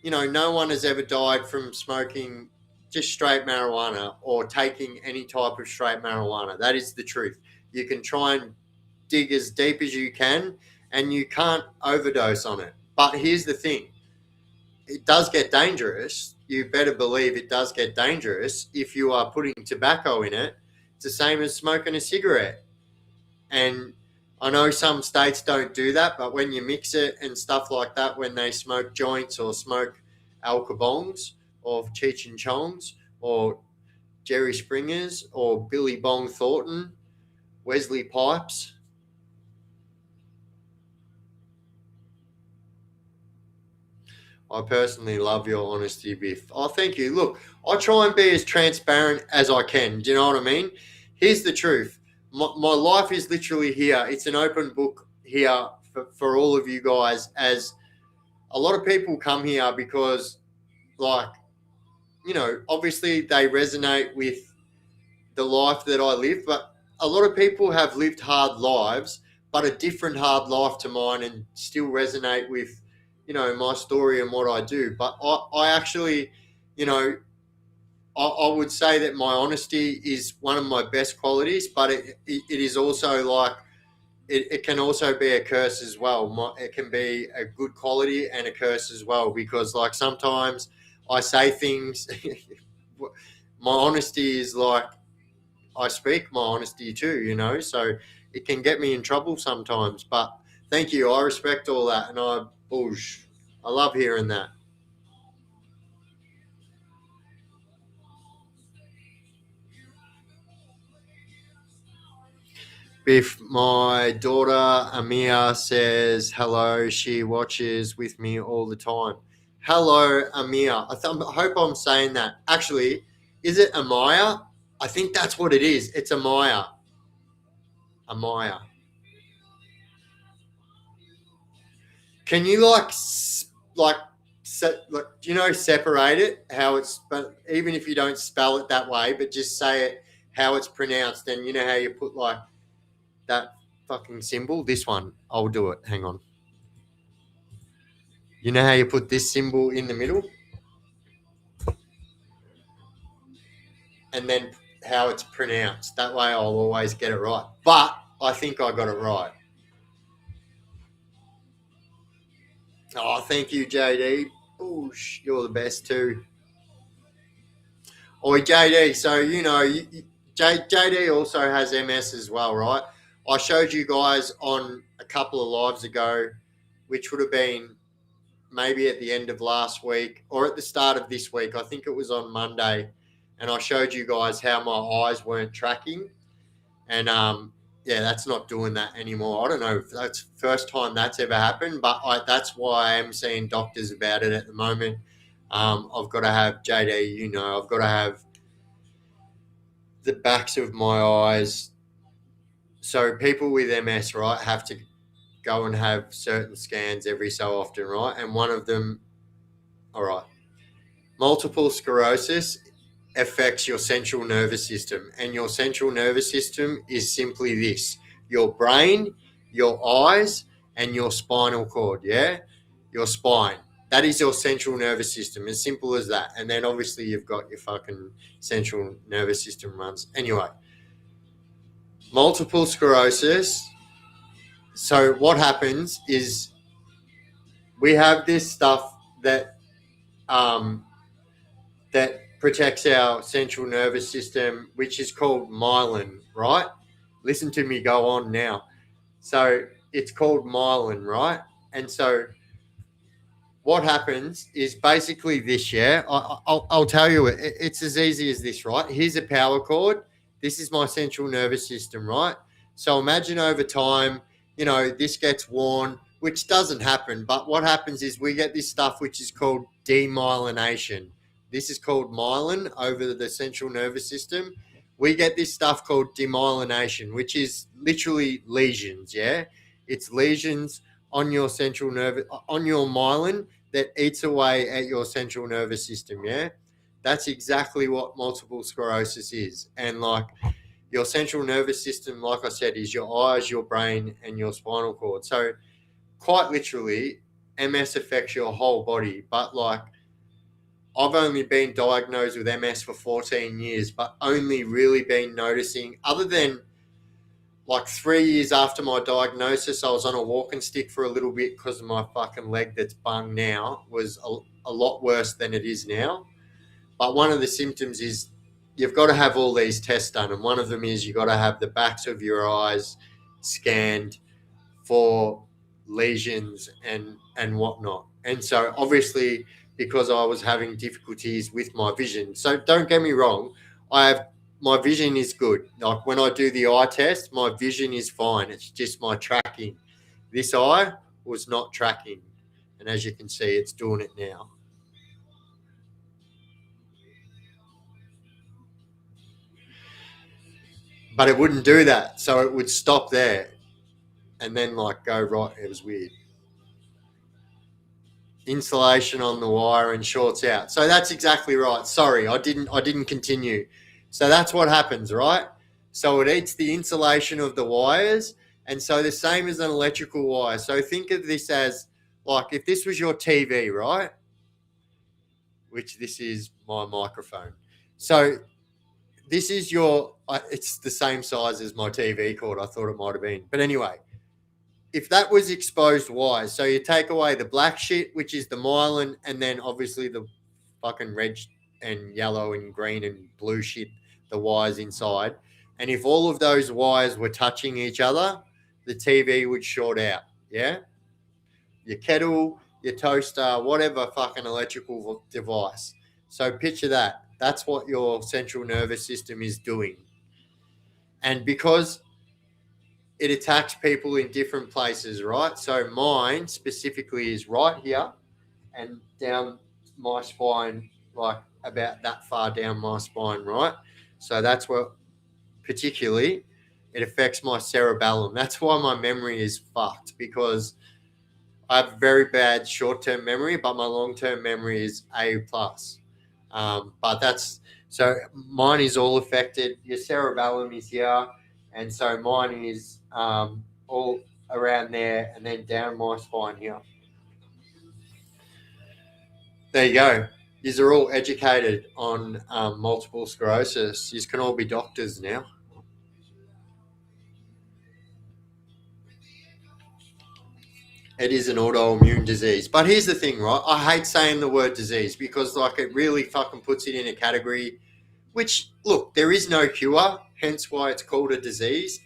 You know, no one has ever died from smoking just straight marijuana or taking any type of straight marijuana. That is the truth. You can try and dig as deep as you can and you can't overdose on it. But here's the thing, it does get dangerous. You better believe it does get dangerous if you are putting tobacco in it. It's the same as smoking a cigarette. And I know some states don't do that, but when you mix it and stuff like that, when they smoke joints or smoke alcabongs or Cheech and Chongs or Jerry Springers or Billy Bong Thornton, Wesley Pipes. I personally love your honesty, Biff. Oh, thank you. Look, I try and be as transparent as I can. Do you know what I mean? Here's the truth. My life is literally here. It's an open book here for all of you guys, as a lot of people come here because, like, you know, obviously they resonate with the life that I live, but a lot of people have lived hard lives, but a different hard life to mine, and still resonate with, you know, my story and what I do. But I actually, you know, I would say that my honesty is one of my best qualities, but it is also like, it can also be a curse as well. It can be a good quality and a curse as well, because like sometimes I say things, my honesty is like, I speak my honesty too, you know, so it can get me in trouble sometimes. But thank you. I respect all that. And I love hearing that. Biff, my daughter Amia says hello. She watches with me all the time. Hello, Amia. I hope I'm saying that. Actually, is it Amaya? I think that's what it is. It's Amaya. Amaya. Can you like like, do you know, separate it how it's, but even if you don't spell it that way, but just say it how it's pronounced, and you know how you put like that fucking symbol, this one, I'll do it, hang on. You know how you put this symbol in the middle and then how it's pronounced, that way I'll always get it right. But I think I got it right. Oh, thank you, JD. Oosh, you're the best too. Oi, JD, so you know, JD also has MS as well, right? I showed you guys on a couple of lives ago, which would have been maybe at the end of last week or at the start of this week. I think it was on Monday, and I showed you guys how my eyes weren't tracking, and yeah, that's not doing that anymore. I don't know if that's the first time that's ever happened, but that's why I am seeing doctors about it at the moment. I've got to have, JD, you know, I've got to have the backs of my eyes. So people with MS, right, have to go and have certain scans every so often, right? And one of them, all right, multiple sclerosis affects your central nervous system, and your central nervous system is simply this: your brain, your eyes, and your spinal cord. Yeah, your spine. That is your central nervous system, as simple as that. And then obviously you've got your fucking central nervous system runs. Anyway, multiple sclerosis. So what happens is we have this stuff that um, that protects our central nervous system, which is called myelin, right? Listen to me go on now. So it's called myelin, right? And so what happens is basically this, yeah. I'll tell you, it's as easy as this, right? Here's a power cord. This is my central nervous system, right? So imagine over time, this gets worn, which doesn't happen. But what happens is we get this stuff which is called demyelination. This is called myelin over the central nervous system. We get this stuff called demyelination, which is literally lesions, yeah? It's lesions on your central nerve, on your myelin that eats away at your central nervous system. Yeah, that's exactly what multiple sclerosis is. And like your central nervous system, like I said, is your eyes, your brain, and your spinal cord. So quite literally, MS affects your whole body. But like I've only been diagnosed with MS for 14 years, but only really been noticing, other than like 3 years after my diagnosis, I was on a walking stick for a little bit because of my fucking leg that's bung now was a lot worse than it is now. But one of the symptoms is you've got to have all these tests done. And one of them is you've got to have the backs of your eyes scanned for lesions and whatnot. And so obviously, because I was having difficulties with my vision. So don't get me wrong, my vision is good. Like when I do the eye test, my vision is fine. It's just my tracking. This eye was not tracking. And as you can see, it's doing it now. But it wouldn't do that. So it would stop there and then like go right. It was weird. Insulation on the wire and shorts out. So that's exactly right. Sorry, I didn't continue. So that's what happens, right? So it eats the insulation of the wires, and so the same as an electrical wire. So think of this as like if this was your TV, right? Which this is my microphone. So this is your it's the same size as my TV cord. I thought it might have been. But anyway, if that was exposed wires, so you take away the black shit, which is the myelin, and then obviously the fucking red and yellow and green and blue shit, the wires inside. And if all of those wires were touching each other, the TV would short out. Yeah? Your kettle, your toaster, whatever fucking electrical device. So picture that. That's what your central nervous system is doing. And because it attacks people in different places, right? So mine specifically is right here and down my spine, like about that far down my spine, right? So that's what particularly it affects my cerebellum. That's why my memory is fucked, because I have very bad short-term memory, but my long-term memory is A plus. But that's so mine is all affected. Your cerebellum is here, and so mine is all around there, and then down my spine here. There you go. These are all educated on multiple sclerosis. These can all be doctors now. It is an autoimmune disease. But here's the thing, right? I hate saying the word disease because like it really fucking puts it in a category which, look, there is no cure, hence why it's called a disease.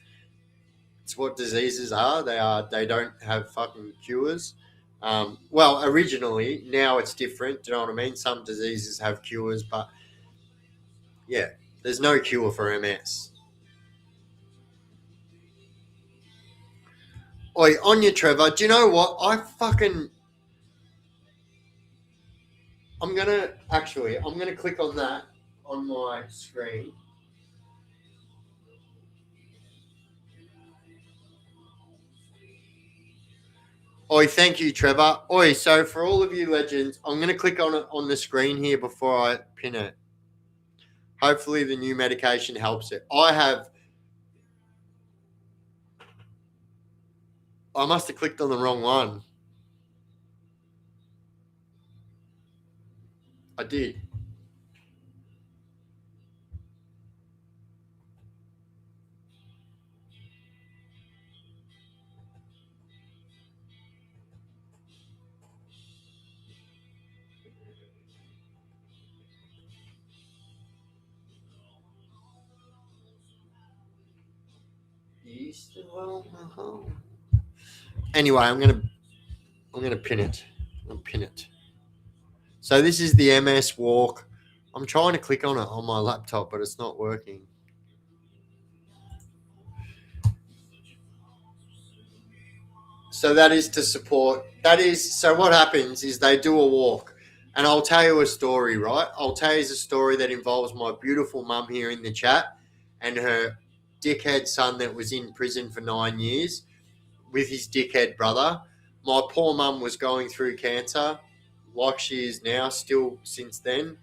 It's what diseases are. They don't have fucking cures. Well, originally, now it's different. Do you know what I mean? Some diseases have cures, but yeah, there's no cure for MS. Oi, Anya Trevor, do you know what? I'm gonna click on that on my screen. Oi, thank you, Trevor. Oi, so for all of you legends, I'm gonna click on it on the screen here before I pin it. Hopefully the new medication helps it. I must have clicked on the wrong one. I did. Anyway, I'm gonna pin it. I'll pin it. So this is the MS walk. I'm trying to click on it on my laptop, but it's not working. So that is to support. So what happens is they do a walk. And I'll tell you a story, right? I'll tell you a story that involves my beautiful mum here in the chat and her dickhead son that was in prison for 9 years with his dickhead brother. My poor mum was going through cancer, like she is now, still since then,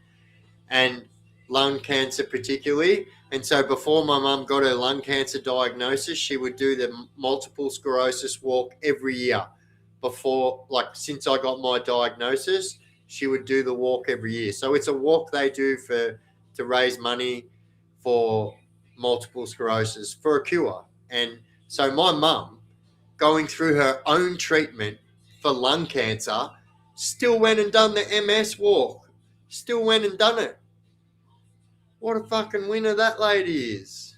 and lung cancer particularly. And so before my mum got her lung cancer diagnosis, she would do the multiple sclerosis walk every year. Since I got my diagnosis, she would do the walk every year. So it's a walk they do to raise money for multiple sclerosis for a cure. And so my mum, going through her own treatment for lung cancer, still went and done the MS walk. Still went and done it. What a fucking winner that lady is.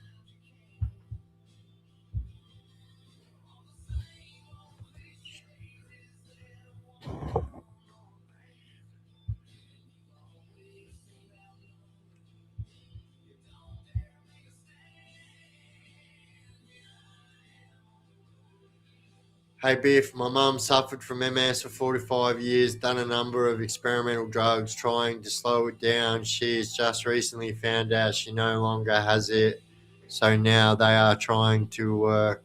Hey Biff, my mum suffered from MS for 45 years, done a number of experimental drugs trying to slow it down. She has just recently found out she no longer has it. So now they are trying to work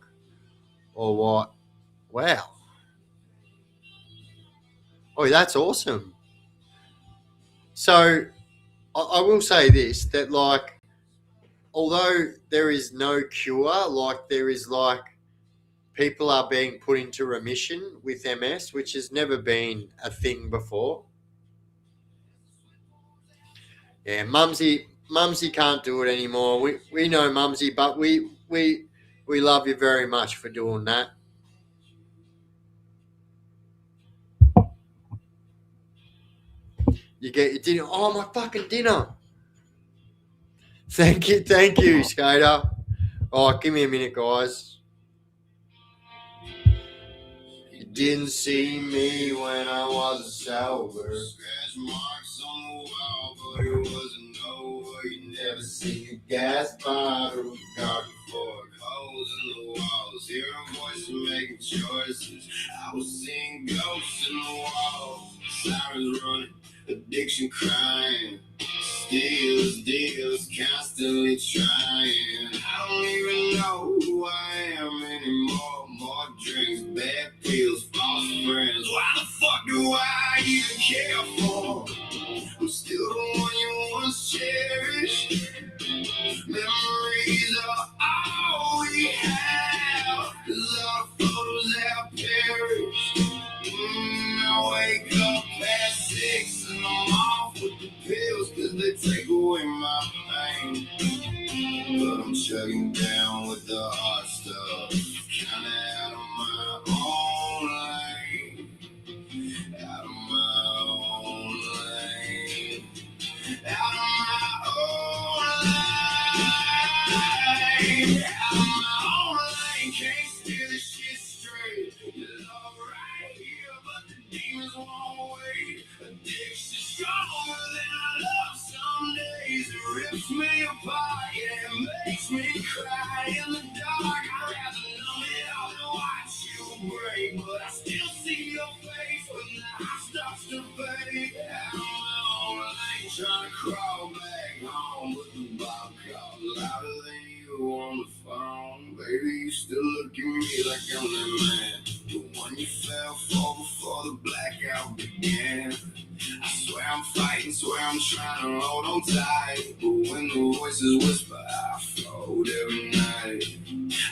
or what? Wow. Oh, that's awesome. So I will say this, that like, although there is no cure, like there is like, people are being put into remission with MS, which has never been a thing before. Yeah, Mumsy can't do it anymore. We know Mumsy, but we love you very much for doing that. You get your dinner. Oh, my fucking dinner. Thank you, Skater. Oh, give me a minute, guys. You didn't see me when I was sober. Scratch marks on the wall, but it wasn't over. You never see a gas bottle, garden fork, holes in the walls. Hearing voices making choices. I was seeing ghosts in the walls, sirens running, addiction crying. Steals, deals, constantly trying. I don't even know who I am anymore. More drinks, bad pills, false friends. Why the fuck do I even care for? I'm still the one you once cherished. Memories are all we have. There's all the photos that perished. I wake up past 6 and I'm off with the pills, cause they take away my pain. But I'm chugging down with the hard stuff, kinda out of my own lane. Out of my own lane. Out of my own lane. Out of my own lane. Can't steer this shit straight. You love right here, but the demons won't wait. Addiction stronger than I love some days. It rips me apart, yeah, it makes me cry in the dark. I'd rather numb it out and watch you break, but I still see your face when the high starts to fade. Out of my own lane, trying to crawl back home, but the Bob called louder than you on the phone. Baby, you still look at me like I'm that man, the one you fell for before the blackout began. I swear I'm fighting, swear I'm trying to hold on tight, but when the voices whisper, I fold every night.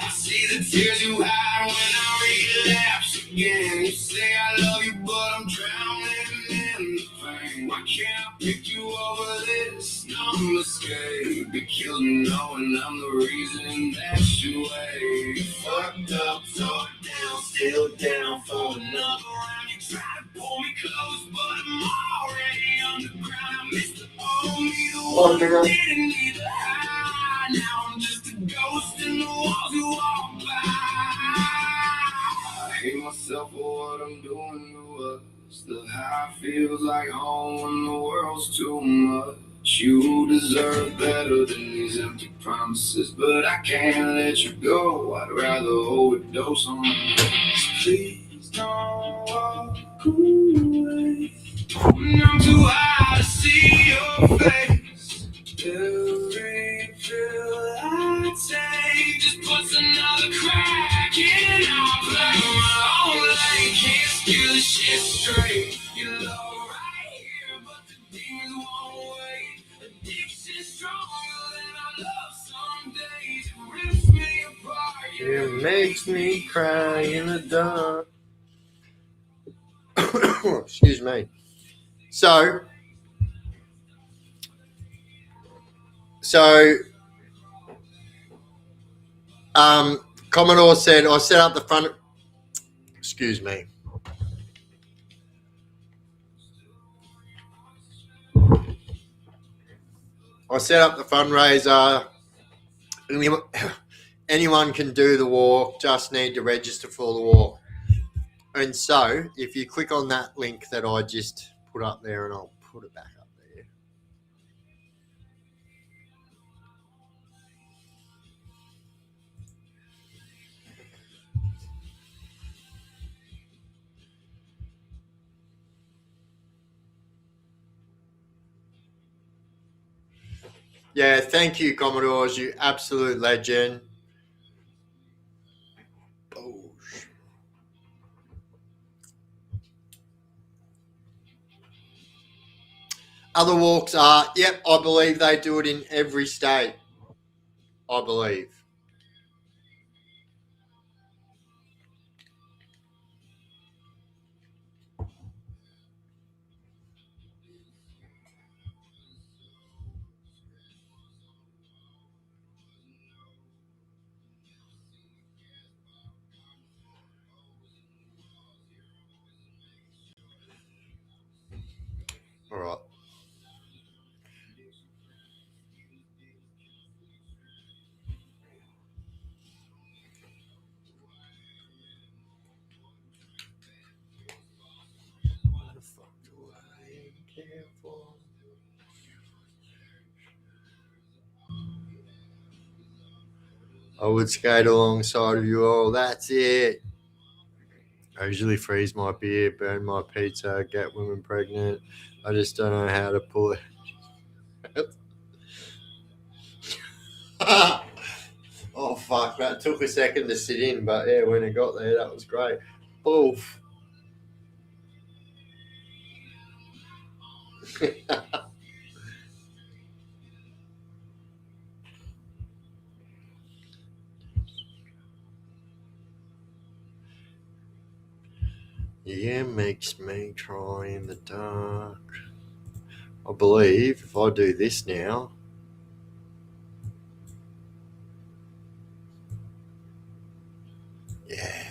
I see the tears you hide when I relapse again. You say I love you, but I'm drowning in the pain. Why can't I pick you over this numb escape? It kills me knowing I'm the reason that you wait. Fucked up, tore down, still down for another round. You try to pull me close, but I'm already underground. I missed the only the one who didn't need the high. Now I'm just a ghost in the walls you walk by. back home when the world's too much. You deserve better than these empty promises, but I can't let you go. I'd rather overdose on you. Please don't walk away. I'm too high to see your face. Every pill I take just puts another crack in our play. My own lane can't steal the shit straight. You love right here, but the demons won't wait. Addiction stronger than our love some days. It rips me apart. It makes me cry in the dark. Excuse me. So Commodore said, I set up the front. Excuse me. I set up the fundraiser. Anyone can do the walk, just need to register for the walk. And so, if you click on that link that I just put up there, and I'll put it back up there. Yeah, thank you, Commodores, you absolute legend. Oh. Other walks are, yep, I believe they do it in every state. I believe. All right. What the fuck do I care for? I would skate alongside of you all. That's it. I usually freeze my beer, burn my pizza, get women pregnant. I just don't know how to pull it. Oh, fuck. That took a second to sit in, but yeah, when it got there, that was great. Oof. Yeah, makes me cry in the dark. I believe if I do this now. Yeah.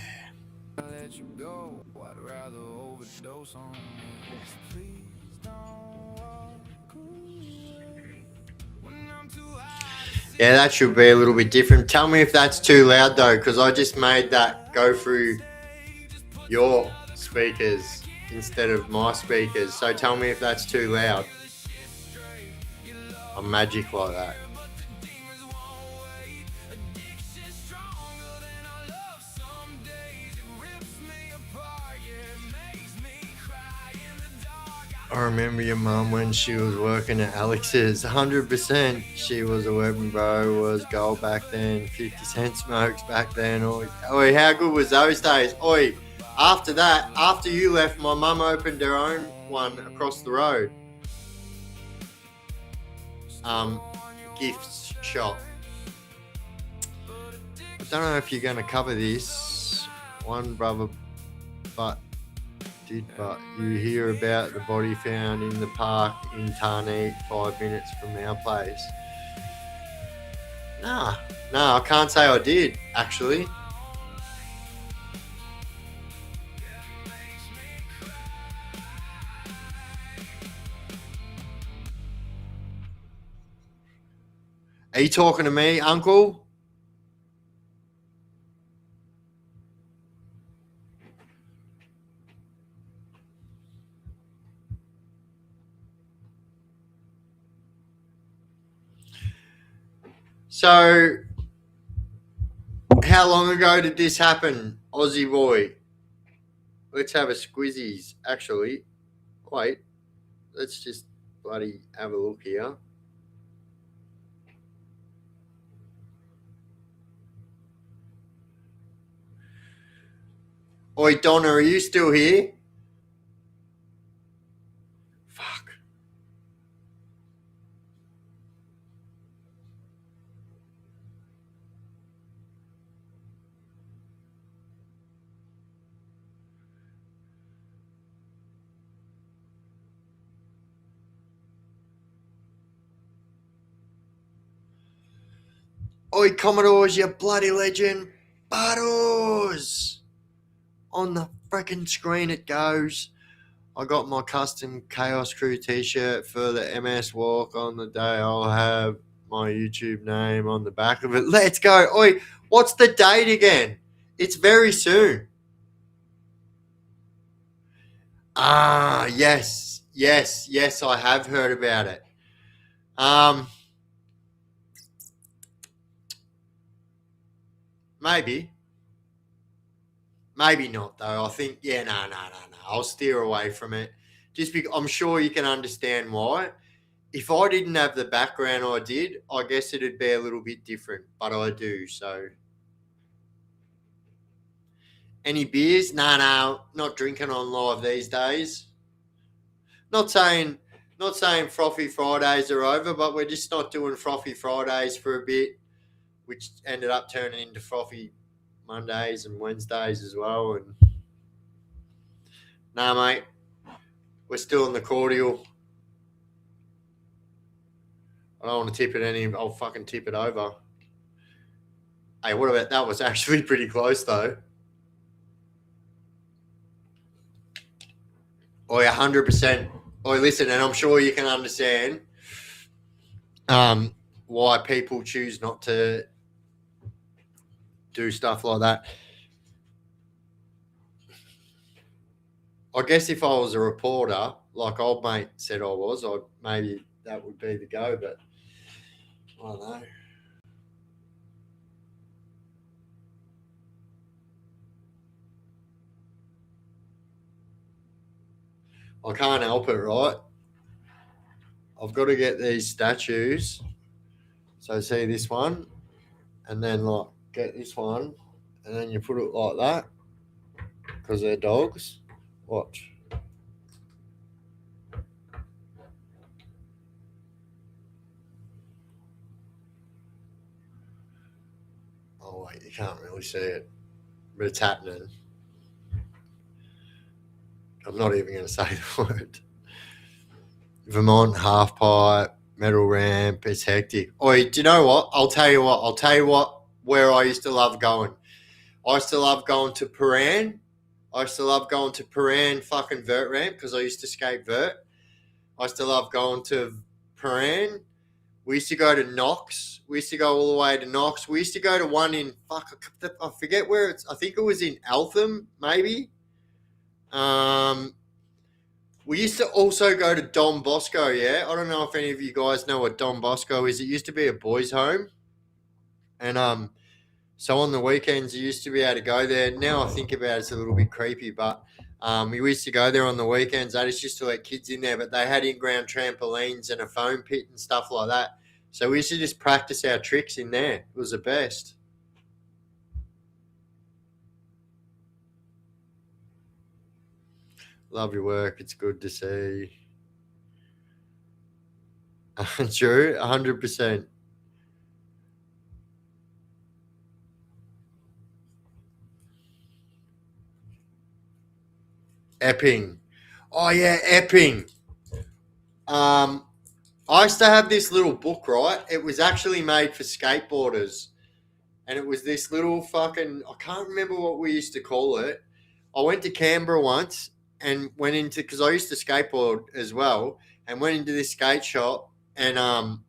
Let you go. I'd rather overdose on you. Please don't walk away. When I'm too high to see Yeah, that should be a little bit different. Tell me if that's too loud though, because I just made that go through your speakers instead of my speakers. So tell me if that's too loud. I'm magic like that. I remember your mum when she was working at Alex's. 100%. She was a weapon, bro. Was gold back then. 50-cent smokes back then. Oi, how good was those days? Oi, after that, after you left, my mum opened her own one across the road. Gifts shop. I don't know if you're going to cover this. One brother, but you hear about the body found in the park in Tarneet, 5 minutes from our place? Nah, I can't say I did, actually. Are you talking to me, Uncle? So, how long ago did this happen, Aussie boy? Let's have a squizzies. Actually, wait. Let's just bloody have a look here. Oi, Donna, are you still here? Fuck. Oi, Commodores, you bloody legend. Butters! On the freaking screen it goes. I got my custom Chaos Crew t-shirt for the MS walk on the day. I'll have my YouTube name on the back of it. Let's go. Oi, what's the date again? It's very soon. Ah, yes, I have heard about it. Maybe not though. I think no. I'll steer away from it. Just because I'm sure you can understand why. If I didn't have the background I did, I guess it'd be a little bit different, but I do. So, any beers? No, not drinking on live these days. Not saying Frothy Fridays are over, but we're just not doing Frothy Fridays for a bit, which ended up turning into Frothy Mondays and Wednesdays as well. And nah, mate, we're still in the cordial. I don't want to tip it any. I'll fucking tip it over. Hey, what about that? Was actually pretty close though. Oi, 100%. Oi, listen, and I'm sure you can understand why people choose not to do stuff like that. I guess if I was a reporter, like old mate said I was, maybe that would be the go, but I don't know. I can't help it, right? I've got to get these statues. So see this one, and then like get this one, and then you put it like that because they're dogs. Watch. Oh wait, you can't really see it, but it's happening. I'm not even going to say the word. Vermont half pipe, metal ramp. It's hectic. Oi, do you know what? I'll tell you what. Where I used to love going. I used to love going to Paran. Fucking vert ramp because I used to skate vert. I used to love going to Paran. We used to go to Knox. We used to go all the way to Knox. We used to go to one in I forget where it's. I think it was in Eltham, maybe. We used to also go to Don Bosco, yeah? I don't know if any of you guys know what Don Bosco is. It used to be a boys' home. And so on the weekends, you used to be able to go there. Now I think about it, it's a little bit creepy, but we used to go there on the weekends. They just used to let kids in there, but they had in-ground trampolines and a foam pit and stuff like that. So we used to just practice our tricks in there. It was the best. Love your work. It's good to see. True, 100%. Epping. Oh, yeah, Epping. I used to have this little book, right? It was actually made for skateboarders. And it was this little fucking, I can't remember what we used to call it. I went to Canberra once and went into, because I used to skateboard as well, and went into this skate shop. And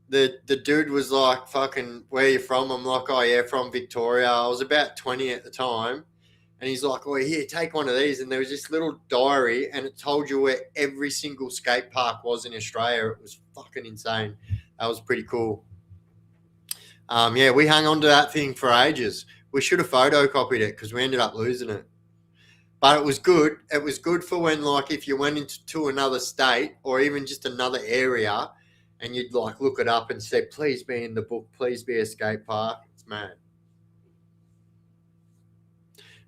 the dude was like, fucking, where you from? I'm like, oh, yeah, from Victoria. I was about 20 at the time. And he's like, oh, here, take one of these. And there was this little diary, and it told you where every single skate park was in Australia. It was fucking insane. That was pretty cool. Yeah, we hung on to that thing for ages. We should have photocopied it because we ended up losing it. But it was good. It was good for when, like, if you went into another state or even just another area, and you'd like look it up and say, "Please be in the book. Please be a skate park." It's mad.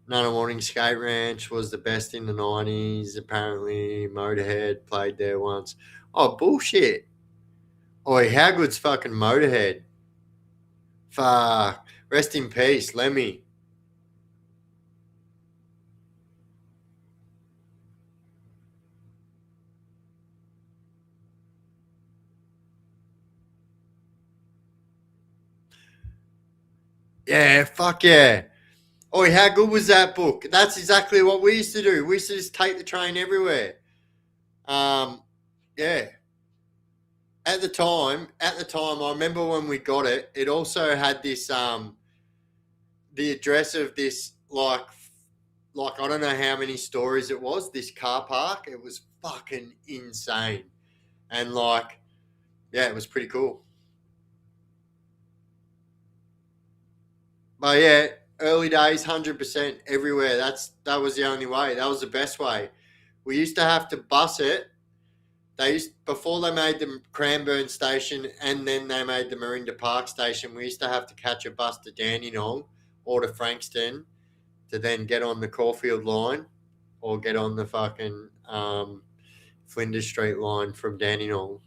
Morning Skate Ranch was the best in the 90s. Apparently, Motorhead played there once. Oh, bullshit. Oi, how good's fucking Motorhead? Fuck. Rest in peace, Lemmy. Yeah, fuck yeah. Oi, how good was that book? That's exactly what we used to do. We used to just take the train everywhere. Um, yeah. At the time, I remember when we got it. It also had this the address of this like I don't know how many stories it was. This car park. It was fucking insane, and like yeah, it was pretty cool. But yeah, early days, 100% everywhere. That was the only way. That was the best way. We used to have to bus it. They used before they made the Cranbourne station and then they made the Marinda Park station. We used to have to catch a bus to Dandenong or to Frankston to then get on the Caulfield line or get on the fucking Flinders Street line from Dandenong.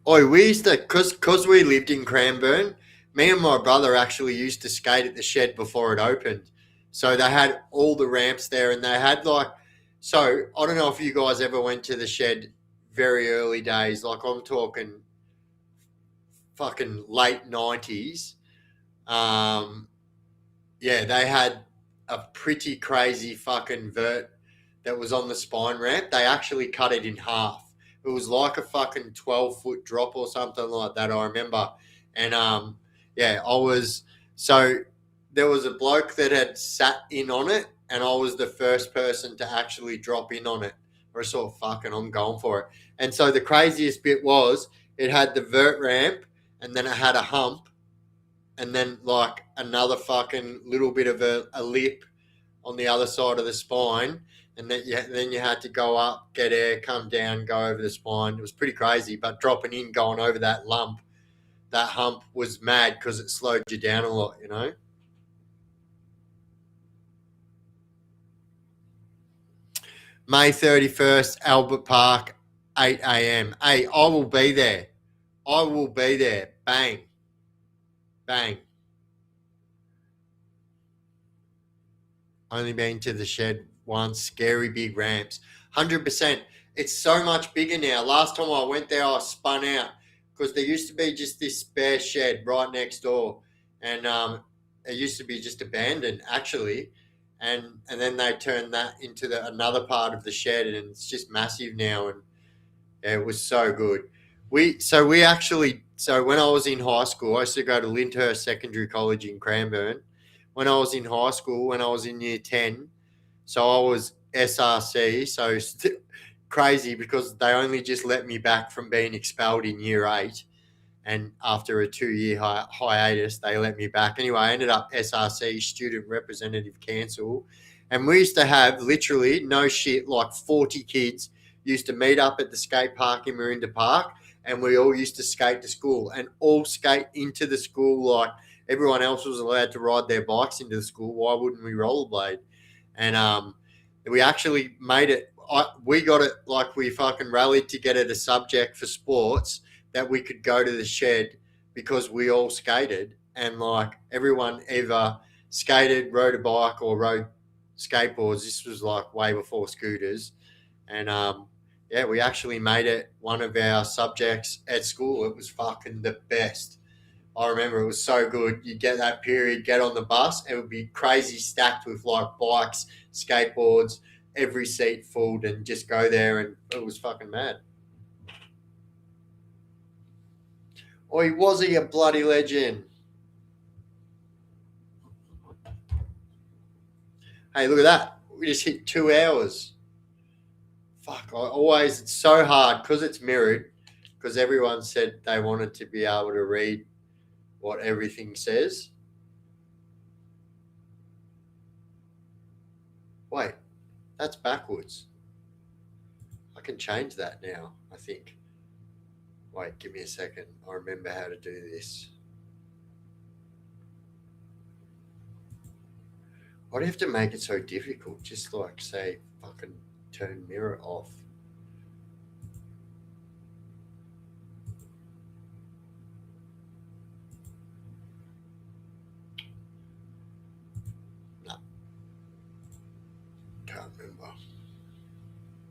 Oh, we used to, cause we lived in Cranbourne. Me and my brother actually used to skate at the shed before it opened. So they had all the ramps there, and they had like. So I don't know if you guys ever went to the shed very early days. Like I'm talking fucking late 90s. Um, yeah, they had a pretty crazy fucking vert that was on the spine ramp. They actually cut it in half. It was like a fucking 12-foot drop or something like that, I remember. And yeah, I was so there was a bloke that had sat in on it, and I was the first person to actually drop in on it. Or sort of fucking, I'm going for it. And so the craziest bit was it had the vert ramp, and then it had a hump, and then like another fucking little bit of a lip on the other side of the spine, and then you had to go up, get air, come down, go over the spine. It was pretty crazy, but dropping in, going over that hump was mad because it slowed you down a lot, you know. May 31st, Albert Park, 8 a.m. Hey, I will be there. I will be there. Bang, bang. Only been to the shed once. Scary big ramps. 100%. It's so much bigger now. Last time I went there, I spun out because there used to be just this spare shed right next door, and it used to be just abandoned actually, and then they turned that into another part of the shed, and it's just massive now. And yeah, it was so good. So when I was in high school, I used to go to Lyndhurst Secondary College in Cranbourne. When I was in high school, when I was in year 10, so I was SRC, so crazy because they only just let me back from being expelled in year 8. And after a 2-year hiatus, they let me back. Anyway, I ended up SRC, Student Representative Council. And we used to have literally, no shit, like 40 kids used to meet up at the skate park in Marinda Park. And we all used to skate to school and all skate into the school like everyone else was allowed to ride their bikes into the school. Why wouldn't we rollerblade? And we actually made it. We got it like we fucking rallied to get it a subject for sports that we could go to the shed because we all skated, and like everyone either skated, rode a bike, or rode skateboards. This was like way before scooters, and yeah, we actually made it one of our subjects at school. It was fucking the best. I remember it was so good. You get that period, get on the bus, it would be crazy stacked with like bikes, skateboards, every seat full, and just go there, and it was fucking mad. Oi, was he a bloody legend? Hey, look at that. We just hit 2 hours. it's so hard because it's mirrored, because everyone said they wanted to be able to read what everything says. Wait, that's backwards. I can change that now, I think. Wait, give me a second. I remember how to do this. Why do you have to make it so difficult? Just like say, fucking turn mirror off. No. Can't remember.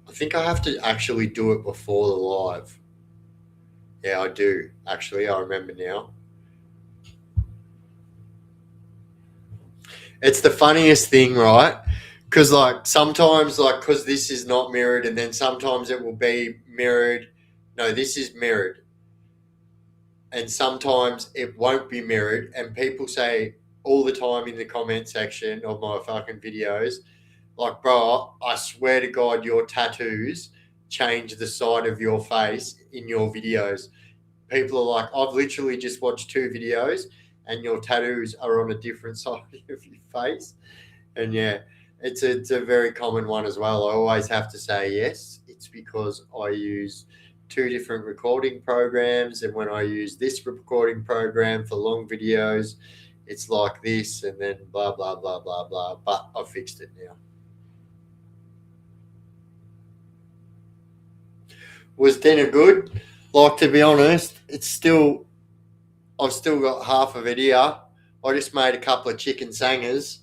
I think I have to actually do it before the live. Yeah, I do. Actually, I remember now. It's the funniest thing, right? Because like sometimes, like because this is not mirrored, and then sometimes it will be mirrored. No, this is mirrored, and sometimes it won't be mirrored. And people say all the time in the comment section of my fucking videos, like, bro, I swear to God, your tattoos change the side of your face in your videos. People are like, I've literally just watched 2 videos and your tattoos are on a different side of your face. And yeah, it's a very common one as well. I always have to say yes. It's because I use 2 different recording programs, and when I use this recording program for long videos, it's like this, and then blah blah blah blah blah. But I fixed it now. Was dinner good? Like, to be honest, I've still got half of it here. I just made a couple of chicken sangers.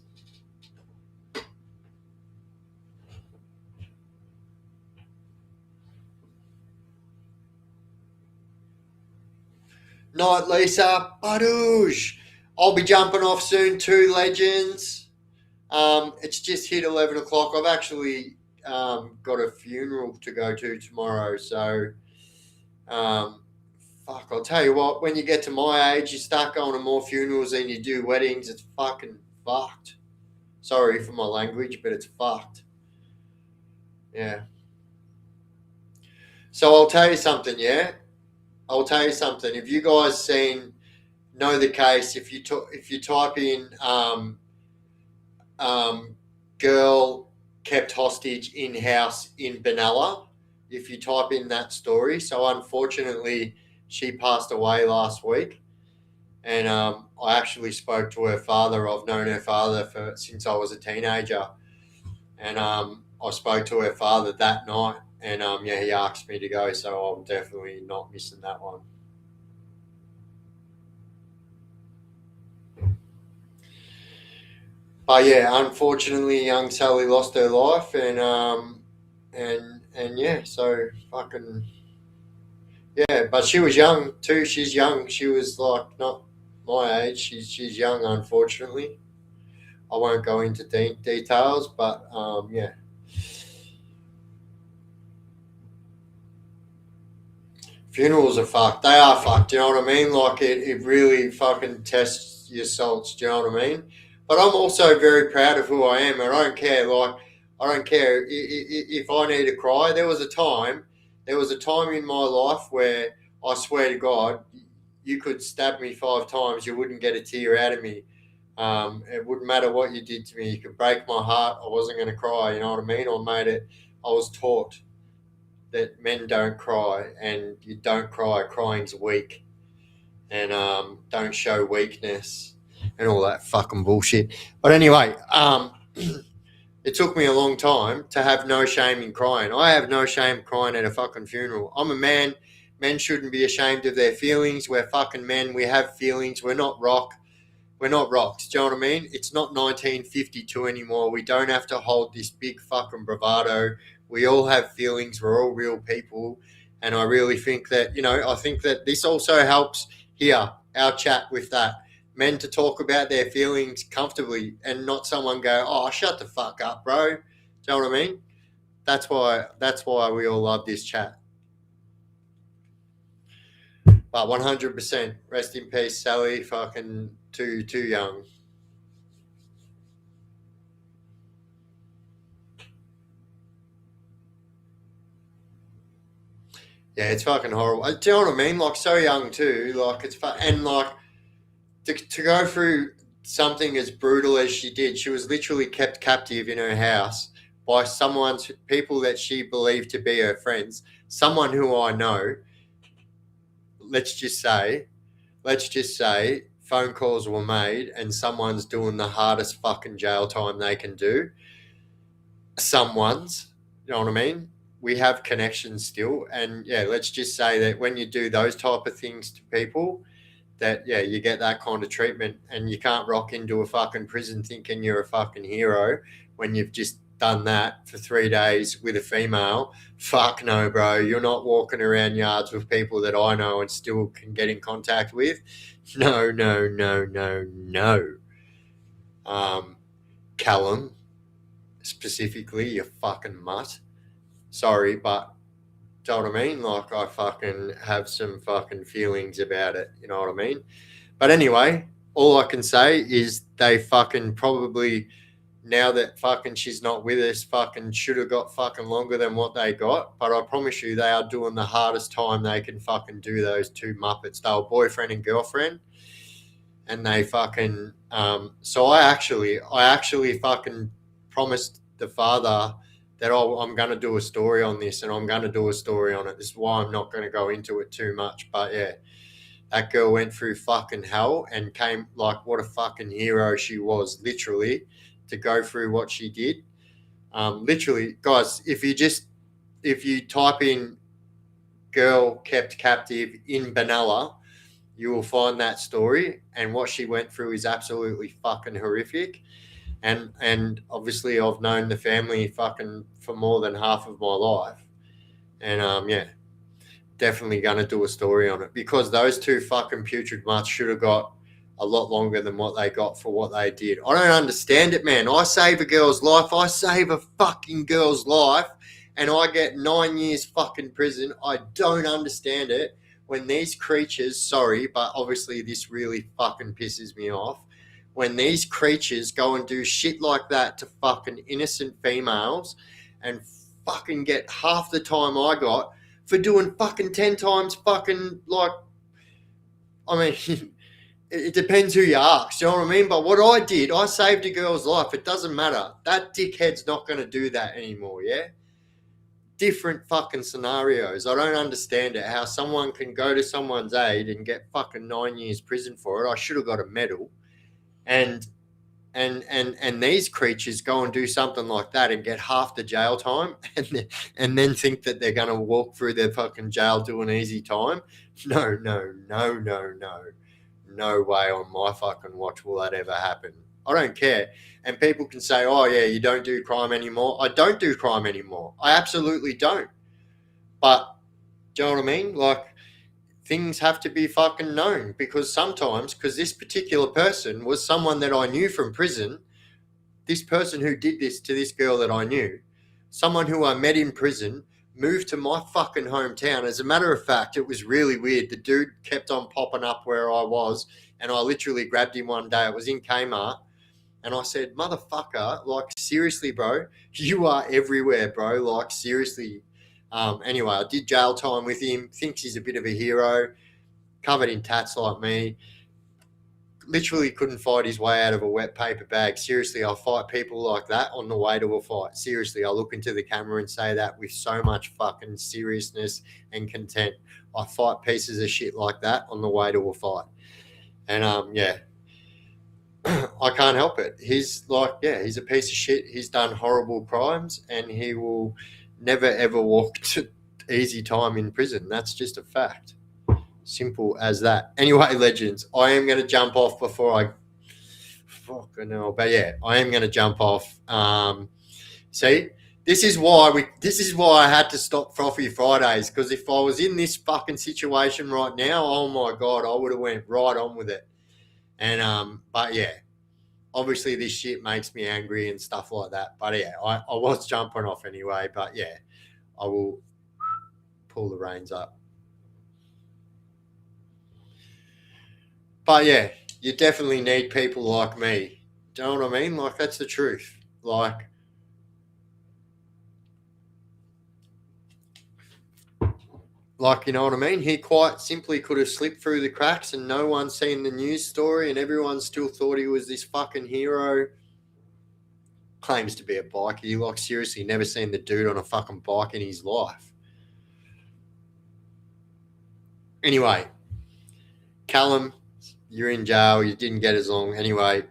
Night, Lisa. Badoosh. I'll be jumping off soon. 2 legends. It's just hit 11 o'clock. I've actually got a funeral to go to tomorrow. So, fuck, I'll tell you what, when you get to my age, you start going to more funerals than you do weddings. It's fucking fucked. Sorry for my language, but it's fucked. Yeah. So I'll tell you something, yeah? I'll tell you something. If you guys know the case, if you type in girl kept hostage in house in Benalla, if you type in that story, so unfortunately she passed away last week, and I actually spoke to her father. I've known her father since I was a teenager, and I spoke to her father that night, and yeah, he asked me to go, so I'm definitely not missing that one. But yeah, unfortunately, young Sally lost her life, and yeah, so fucking yeah. But she was young too. She's young. She was like not my age. She's young, unfortunately. I won't go into details, but yeah. Funerals are fucked. They are fucked. Do you know what I mean? Like it really fucking tests your salts. Do you know what I mean? But I'm also very proud of who I am, and I don't care. Like I don't care if I need to cry. There was a time in my life where I swear to God, you could stab me 5 times, you wouldn't get a tear out of me. It wouldn't matter what you did to me. You could break my heart. I wasn't going to cry. You know what I mean? I was taught that men don't cry, and you don't cry. Crying's weak, and don't show weakness, and all that fucking bullshit. But anyway, it took me a long time to have no shame in crying. I have no shame crying at a fucking funeral. I'm a man. Men shouldn't be ashamed of their feelings. We're fucking men. We have feelings. We're not rock. We're not rocks. Do you know what I mean? It's not 1952 anymore. We don't have to hold this big fucking bravado. We all have feelings. We're all real people. And I really think that, I think that this also helps here, our chat with that. Men to talk about their feelings comfortably and not someone go, oh, shut the fuck up, bro. Do you know what I mean? That's why we all love this chat. But 100%, rest in peace, Sally. Fucking too young. Yeah, it's fucking horrible. Do you know what I mean? Like, so young too. Like, it's and like to go through something as brutal as she did. She was literally kept captive in her house by someone's people that she believed to be her friends. Someone who I know. Let's just say, phone calls were made, and someone's doing the hardest fucking jail time they can do. Someone's, you know what I mean? We have connections still, and yeah, let's just say that when you do those type of things to people, that yeah, you get that kind of treatment, and you can't rock into a fucking prison thinking you're a fucking hero when you've just done that for 3 days with a female. Fuck no, bro. You're not walking around yards with people that I know and still can get in contact with. No, no, no, no, no. Callum, specifically, you fucking mutt. Sorry, but do you know what I mean? Like, I fucking have some fucking feelings about it. You know what I mean? But anyway, all I can say is they fucking probably, now that fucking she's not with us, fucking should have got fucking longer than what they got. But I promise you, they are doing the hardest time they can fucking do, those two Muppets. They were boyfriend and girlfriend. And they fucking, so I actually fucking promised the father that I'm going to do a story on this, and I'm going to do a story on it. This is why I'm not going to go into it too much. But yeah, that girl went through fucking hell and came, like, what a fucking hero she was, literally, to go through what she did. Literally, guys, if you type in girl kept captive in Benalla, you will find that story, and what she went through is absolutely fucking horrific. And obviously I've known the family fucking for more than half of my life. And yeah, definitely gonna do a story on it, because those two fucking putrid mutts should have got a lot longer than what they got for what they did. I don't understand it, man. I save a girl's life. I save a fucking girl's life, and I get 9 years fucking prison. I don't understand it when these creatures, sorry, but obviously this really fucking pisses me off, when these creatures go and do shit like that to fucking innocent females and fucking get half the time I got for doing fucking 10 times fucking, like, I mean, it depends who you ask, you know what I mean? But what I did, I saved a girl's life. It doesn't matter. That dickhead's not going to do that anymore, yeah? Different fucking scenarios. I don't understand it, how someone can go to someone's aid and get fucking 9 years prison for it. I should have got a medal. And these creatures go and do something like that and get half the jail time, and then think that they're going to walk through their fucking jail doing easy time. No, no, no, no, no. No way on my fucking watch will that ever happen. I don't care. And people can say, oh, yeah, you don't do crime anymore. I don't do crime anymore. I absolutely don't. But do you know what I mean? Like, things have to be fucking known, because sometimes, because this particular person was someone that I knew from prison, this person who did this to this girl that I knew, someone who I met in prison, moved to my fucking hometown. As a matter of fact, it was really weird. The dude kept on popping up where I was, and I literally grabbed him one day. It was in Kmart, and I said, motherfucker, like, seriously, bro, you are everywhere, bro. Like, seriously. Anyway, I did jail time with him. Thinks he's a bit of a hero, covered in tats like me. Literally couldn't fight his way out of a wet paper bag. Seriously, I fight people like that on the way to a fight. Seriously, I look into the camera and say that with so much fucking seriousness and content. I fight pieces of shit like that on the way to a fight. And yeah, I can't help it. He's like, yeah, he's a piece of shit. He's done horrible crimes, and he will never ever walk to easy time in prison. That's just a fact. Simple as that. Anyway, legends, I am going to jump off before I fucking hell. But yeah, I am going to jump off. See, this is why I had to stop Frothy Fridays, because if I was in this fucking situation right now, oh my God, I would have went right on with it. And but yeah, obviously this shit makes me angry and stuff like that. But yeah, I was jumping off anyway. But yeah, I will pull the reins up. But yeah, you definitely need people like me. Do you know what I mean? Like, that's the truth. Like, Like, you know what I mean? He quite simply could have slipped through the cracks and no one's seen the news story and everyone still thought he was this fucking hero. Claims to be a biker. Like, seriously, never seen the dude on a fucking bike in his life. Anyway, Callum, you're in jail. You didn't get as long. Anyway,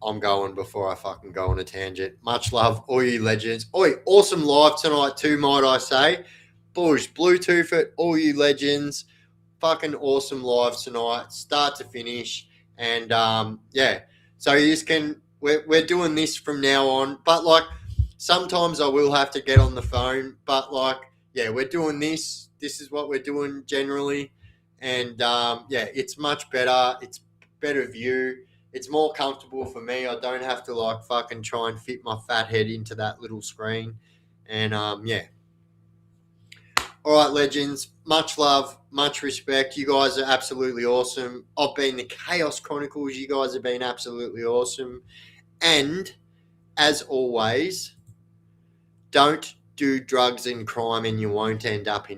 I'm going before I fucking go on a tangent. Much love, all you legends. Oi, awesome live tonight too, might I say. Boys, Bluetooth it, all you legends. Fucking awesome live tonight, start to finish. And yeah, so you just can, we're doing this from now on. But like, sometimes I will have to get on the phone. But like, yeah, we're doing this. This is what we're doing generally. And yeah, it's much better. It's better view. It's more comfortable for me. I don't have to like fucking try and fit my fat head into that little screen. And yeah. All right, legends. Much love, much respect. You guys are absolutely awesome. I've been the Chaos Chronicles. You guys have been absolutely awesome. And as always, don't do drugs and crime and you won't end up in